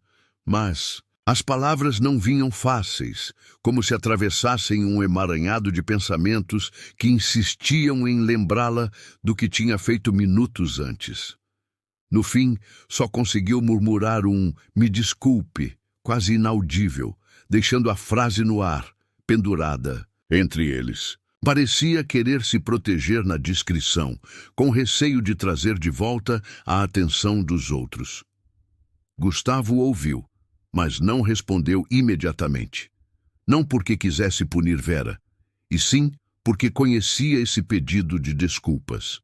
mas as palavras não vinham fáceis, como se atravessassem um emaranhado de pensamentos que insistiam em lembrá-la do que tinha feito minutos antes. No fim, só conseguiu murmurar um "me desculpe", quase inaudível, deixando a frase no ar, pendurada entre eles. Parecia querer se proteger na discrição, com receio de trazer de volta a atenção dos outros. Gustavo ouviu, mas não respondeu imediatamente. Não porque quisesse punir Vera, e sim porque conhecia esse pedido de desculpas.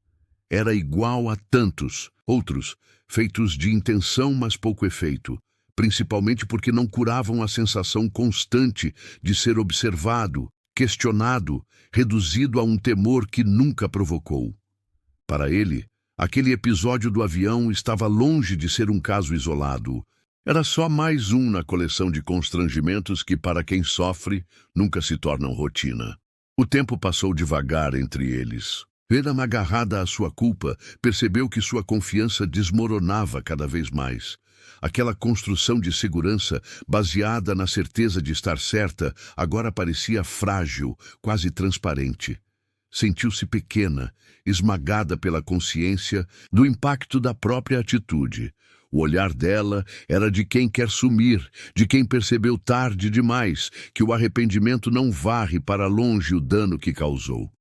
Era igual a tantos outros, feitos de intenção mas pouco efeito, principalmente porque não curavam a sensação constante de ser observado, questionado, reduzido a um temor que nunca provocou. Para ele, aquele episódio do avião estava longe de ser um caso isolado. Era só mais um na coleção de constrangimentos que, para quem sofre, nunca se tornam rotina. O tempo passou devagar entre eles. Vera, agarrada à sua culpa, percebeu que sua confiança desmoronava cada vez mais. Aquela construção de segurança, baseada na certeza de estar certa, agora parecia frágil, quase transparente. Sentiu-se pequena, esmagada pela consciência do impacto da própria atitude. O olhar dela era de quem quer sumir, de quem percebeu tarde demais que o arrependimento não varre para longe o dano que causou.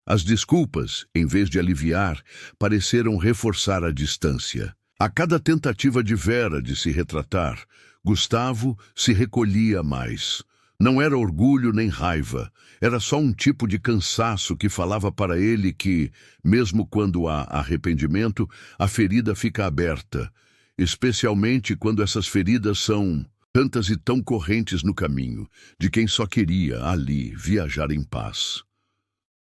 As desculpas, em vez de aliviar, pareceram reforçar a distância. A cada tentativa de Vera de se retratar, Gustavo se recolhia mais. Não era orgulho nem raiva, era só um tipo de cansaço que falava para ele que, mesmo quando há arrependimento, a ferida fica aberta, especialmente quando essas feridas são tantas e tão correntes no caminho, de quem só queria, ali, viajar em paz.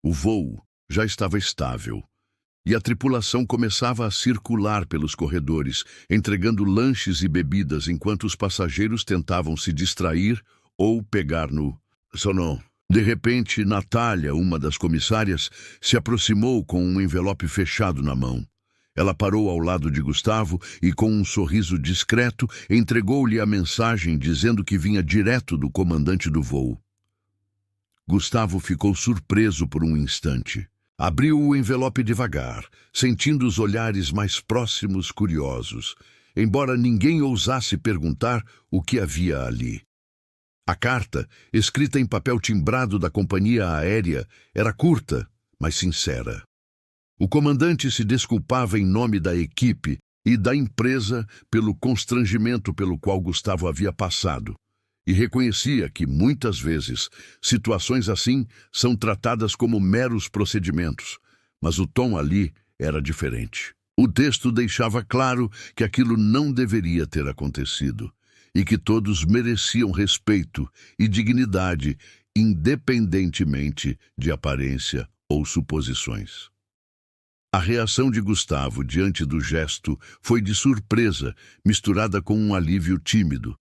O voo já estava estável, e a tripulação começava a circular pelos corredores, entregando lanches e bebidas enquanto os passageiros tentavam se distrair ou pegar no sono. De repente, Natália, uma das comissárias, se aproximou com um envelope fechado na mão. Ela parou ao lado de Gustavo e, com um sorriso discreto, entregou-lhe a mensagem dizendo que vinha direto do comandante do voo. Gustavo ficou surpreso por um instante. Abriu o envelope devagar, sentindo os olhares mais próximos curiosos, embora ninguém ousasse perguntar o que havia ali. A carta, escrita em papel timbrado da companhia aérea, era curta, mas sincera. O comandante se desculpava em nome da equipe e da empresa pelo constrangimento pelo qual Gustavo havia passado, e reconhecia que, muitas vezes, situações assim são tratadas como meros procedimentos, mas o tom ali era diferente. O texto deixava claro que aquilo não deveria ter acontecido, e que todos mereciam respeito e dignidade independentemente de aparência ou suposições. A reação de Gustavo diante do gesto foi de surpresa, misturada com um alívio tímido,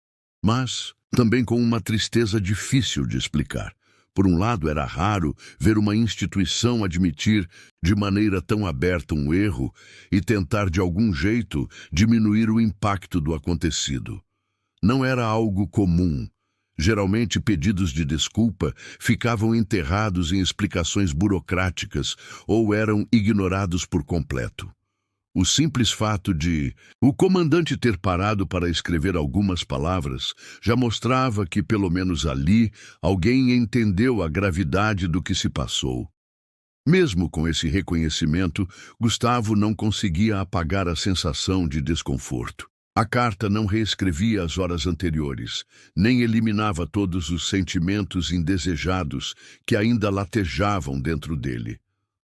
mas também com uma tristeza difícil de explicar. Por um lado, era raro ver uma instituição admitir de maneira tão aberta um erro e tentar de algum jeito diminuir o impacto do acontecido. Não era algo comum. Geralmente, pedidos de desculpa ficavam enterrados em explicações burocráticas ou eram ignorados por completo. O simples fato de o comandante ter parado para escrever algumas palavras já mostrava que, pelo menos ali, alguém entendeu a gravidade do que se passou. Mesmo com esse reconhecimento, Gustavo não conseguia apagar a sensação de desconforto. A carta não reescrevia as horas anteriores, nem eliminava todos os sentimentos indesejados que ainda latejavam dentro dele.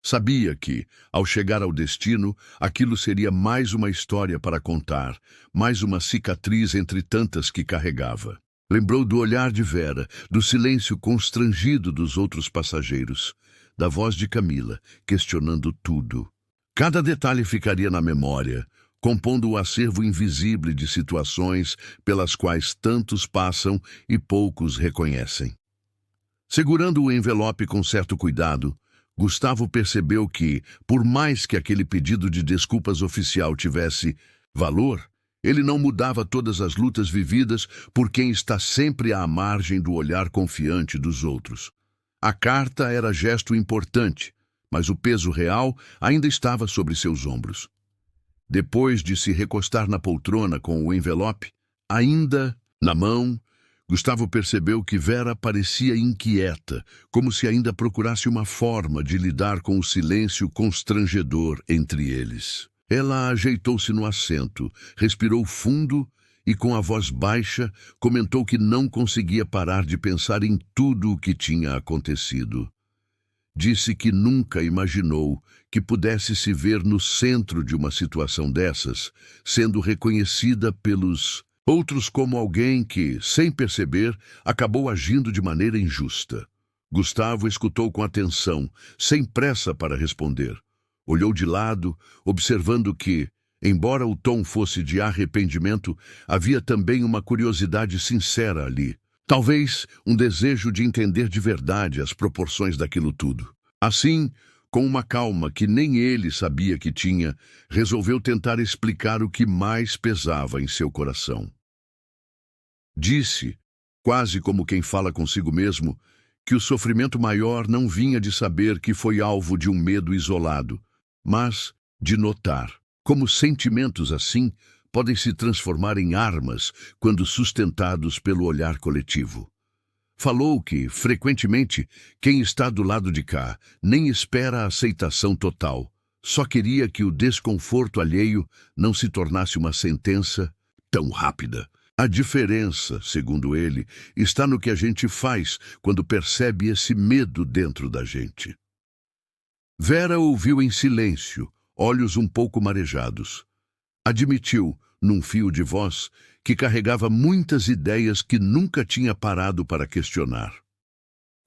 Sabia que, ao chegar ao destino, aquilo seria mais uma história para contar, mais uma cicatriz entre tantas que carregava. Lembrou do olhar de Vera, do silêncio constrangido dos outros passageiros, da voz de Camila, questionando tudo. Cada detalhe ficaria na memória, compondo o acervo invisível de situações pelas quais tantos passam e poucos reconhecem. Segurando o envelope com certo cuidado, Gustavo percebeu que, por mais que aquele pedido de desculpas oficial tivesse valor, ele não mudava todas as lutas vividas por quem está sempre à margem do olhar confiante dos outros. A carta era gesto importante, mas o peso real ainda estava sobre seus ombros. Depois de se recostar na poltrona com o envelope, ainda na mão, Gustavo percebeu que Vera parecia inquieta, como se ainda procurasse uma forma de lidar com o silêncio constrangedor entre eles. Ela ajeitou-se no assento, respirou fundo e, com a voz baixa, comentou que não conseguia parar de pensar em tudo o que tinha acontecido. Disse que nunca imaginou que pudesse se ver no centro de uma situação dessas, sendo reconhecida pelos outros como alguém que, sem perceber, acabou agindo de maneira injusta. Gustavo escutou com atenção, sem pressa para responder. Olhou de lado, observando que, embora o tom fosse de arrependimento, havia também uma curiosidade sincera ali. Talvez um desejo de entender de verdade as proporções daquilo tudo. Assim, com uma calma que nem ele sabia que tinha, resolveu tentar explicar o que mais pesava em seu coração. Disse, quase como quem fala consigo mesmo, que o sofrimento maior não vinha de saber que foi alvo de um medo isolado, mas de notar como sentimentos assim podem se transformar em armas quando sustentados pelo olhar coletivo. Falou que, frequentemente, quem está do lado de cá nem espera a aceitação total, só queria que o desconforto alheio não se tornasse uma sentença tão rápida. A diferença, segundo ele, está no que a gente faz quando percebe esse medo dentro da gente. Vera ouviu em silêncio, olhos um pouco marejados. Admitiu, num fio de voz, que carregava muitas ideias que nunca tinha parado para questionar.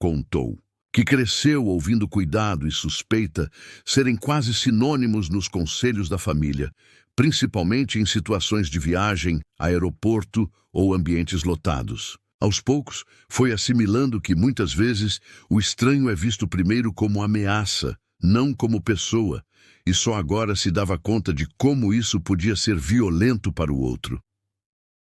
Contou que cresceu ouvindo cuidado e suspeita serem quase sinônimos nos conselhos da família, principalmente em situações de viagem, aeroporto ou ambientes lotados. Aos poucos, foi assimilando que muitas vezes o estranho é visto primeiro como ameaça, não como pessoa, e só agora se dava conta de como isso podia ser violento para o outro.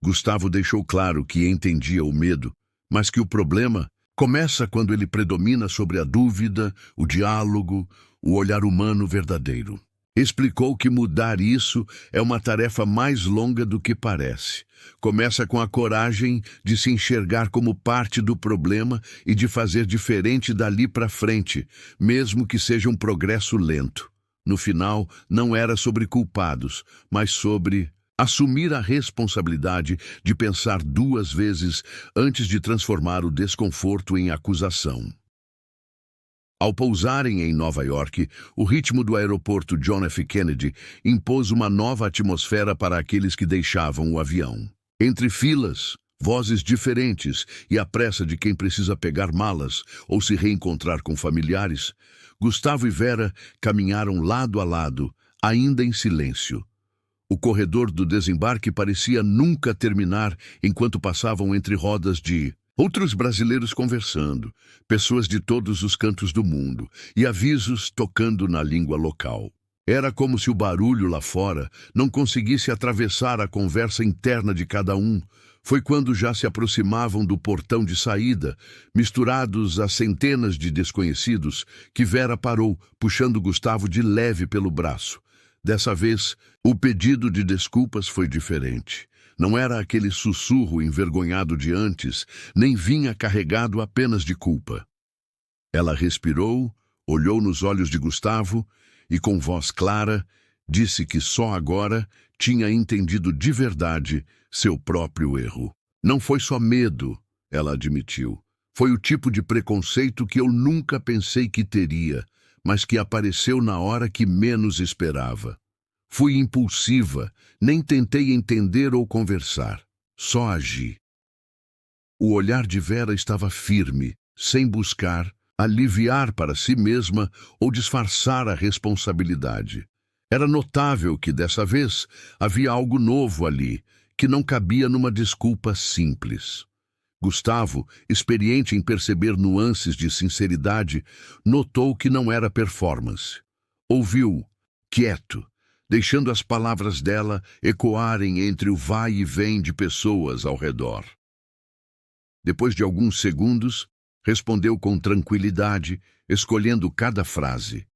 Gustavo deixou claro que entendia o medo, mas que o problema começa quando ele predomina sobre a dúvida, o diálogo, o olhar humano verdadeiro. Explicou que mudar isso é uma tarefa mais longa do que parece. Começa com a coragem de se enxergar como parte do problema e de fazer diferente dali para frente, mesmo que seja um progresso lento. No final, não era sobre culpados, mas sobre assumir a responsabilidade de pensar duas vezes antes de transformar o desconforto em acusação. Ao pousarem em Nova York, o ritmo do aeroporto John F. Kennedy impôs uma nova atmosfera para aqueles que deixavam o avião. Entre filas, vozes diferentes e a pressa de quem precisa pegar malas ou se reencontrar com familiares, Gustavo e Vera caminharam lado a lado, ainda em silêncio. O corredor do desembarque parecia nunca terminar enquanto passavam entre rodas de outros brasileiros conversando, pessoas de todos os cantos do mundo e avisos tocando na língua local. Era como se o barulho lá fora não conseguisse atravessar a conversa interna de cada um. Foi quando já se aproximavam do portão de saída, misturados a centenas de desconhecidos, que Vera parou, puxando Gustavo de leve pelo braço. Dessa vez, o pedido de desculpas foi diferente. Não era aquele sussurro envergonhado de antes, nem vinha carregado apenas de culpa. Ela respirou, olhou nos olhos de Gustavo e, com voz clara, disse que só agora tinha entendido de verdade seu próprio erro. Não foi só medo, ela admitiu. Foi o tipo de preconceito que eu nunca pensei que teria, mas que apareceu na hora que menos esperava. Fui impulsiva, nem tentei entender ou conversar, só agi. O olhar de Vera estava firme, sem buscar aliviar para si mesma ou disfarçar a responsabilidade. Era notável que, dessa vez, havia algo novo ali, que não cabia numa desculpa simples. Gustavo, experiente em perceber nuances de sinceridade, notou que não era performance. Ouviu, quieto, deixando as palavras dela ecoarem entre o vai e vem de pessoas ao redor. Depois de alguns segundos, respondeu com tranquilidade, escolhendo cada frase.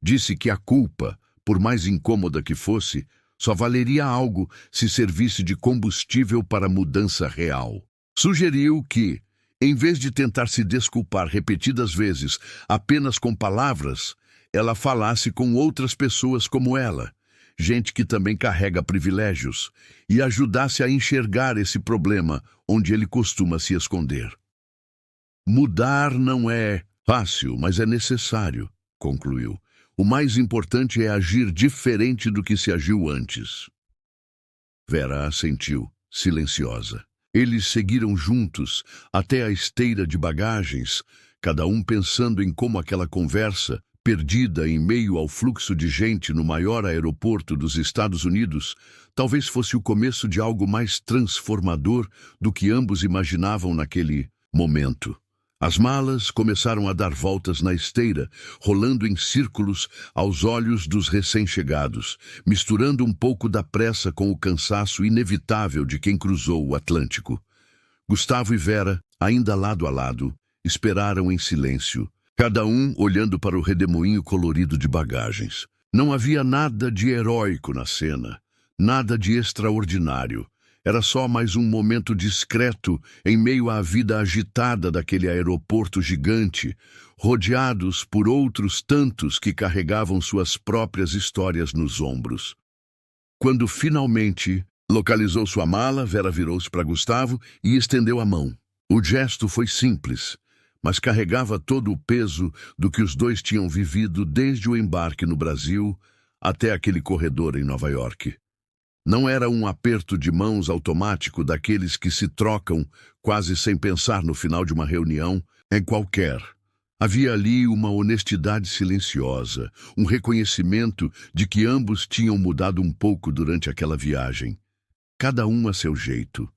Disse que a culpa, por mais incômoda que fosse, só valeria algo se servisse de combustível para a mudança real. Sugeriu que, em vez de tentar se desculpar repetidas vezes apenas com palavras, ela falasse com outras pessoas como ela, gente que também carrega privilégios, e ajudasse a enxergar esse problema onde ele costuma se esconder. Mudar não é fácil, mas é necessário, concluiu. O mais importante é agir diferente do que se agiu antes. Vera assentiu, silenciosa. Eles seguiram juntos até a esteira de bagagens, cada um pensando em como aquela conversa, perdida em meio ao fluxo de gente no maior aeroporto dos Estados Unidos, talvez fosse o começo de algo mais transformador do que ambos imaginavam naquele momento. As malas começaram a dar voltas na esteira, rolando em círculos aos olhos dos recém-chegados, misturando um pouco da pressa com o cansaço inevitável de quem cruzou o Atlântico. Gustavo e Vera, ainda lado a lado, esperaram em silêncio, cada um olhando para o redemoinho colorido de bagagens. Não havia nada de heróico na cena, nada de extraordinário. Era só mais um momento discreto em meio à vida agitada daquele aeroporto gigante, rodeados por outros tantos que carregavam suas próprias histórias nos ombros. Quando finalmente localizou sua mala, Vera virou-se para Gustavo e estendeu a mão. O gesto foi simples, mas carregava todo o peso do que os dois tinham vivido desde o embarque no Brasil até aquele corredor em Nova York. Não era um aperto de mãos automático daqueles que se trocam quase sem pensar no final de uma reunião em qualquer. Havia ali uma honestidade silenciosa, um reconhecimento de que ambos tinham mudado um pouco durante aquela viagem. Cada um a seu jeito.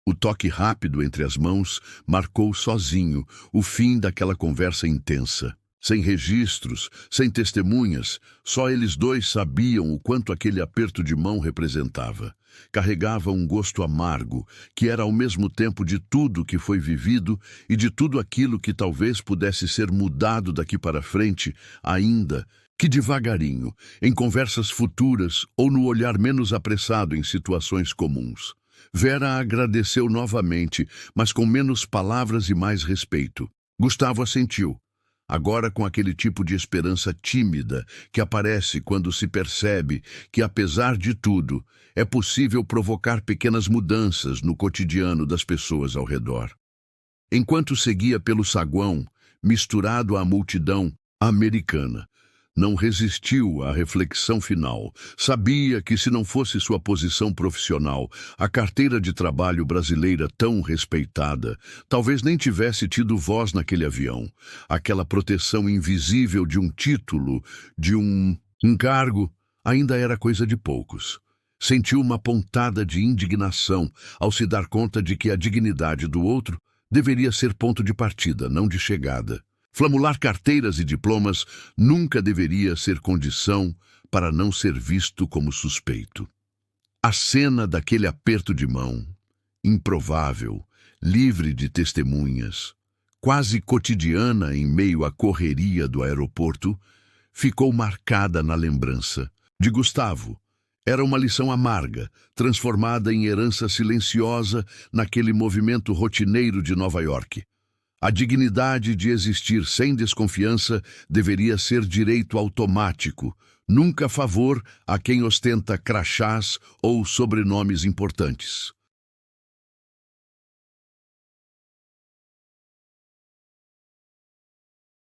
O toque rápido entre as mãos marcou sozinho o fim daquela conversa intensa. Sem registros, sem testemunhas, só eles dois sabiam o quanto aquele aperto de mão representava. Carregava um gosto amargo, que era ao mesmo tempo de tudo que foi vivido e de tudo aquilo que talvez pudesse ser mudado daqui para frente, ainda que devagarinho, em conversas futuras ou no olhar menos apressado em situações comuns. Vera agradeceu novamente, mas com menos palavras e mais respeito. Gustavo assentiu. Agora com aquele tipo de esperança tímida que aparece quando se percebe que, apesar de tudo, é possível provocar pequenas mudanças no cotidiano das pessoas ao redor. Enquanto seguia pelo saguão, misturado à multidão americana, Não resistiu à reflexão final. Sabia que, se não fosse sua posição profissional, a carteira de trabalho brasileira tão respeitada, talvez nem tivesse tido voz naquele avião. Aquela proteção invisível de um título, de um encargo, ainda era coisa de poucos. Sentiu uma pontada de indignação ao se dar conta de que a dignidade do outro deveria ser ponto de partida, não de chegada. Flamular carteiras e diplomas nunca deveria ser condição para não ser visto como suspeito. A cena daquele aperto de mão, improvável, livre de testemunhas, quase cotidiana em meio à correria do aeroporto, ficou marcada na lembrança. De Gustavo, era uma lição amarga, transformada em herança silenciosa naquele movimento rotineiro de Nova York. A dignidade de existir sem desconfiança deveria ser direito automático, nunca favor a quem ostenta crachás ou sobrenomes importantes.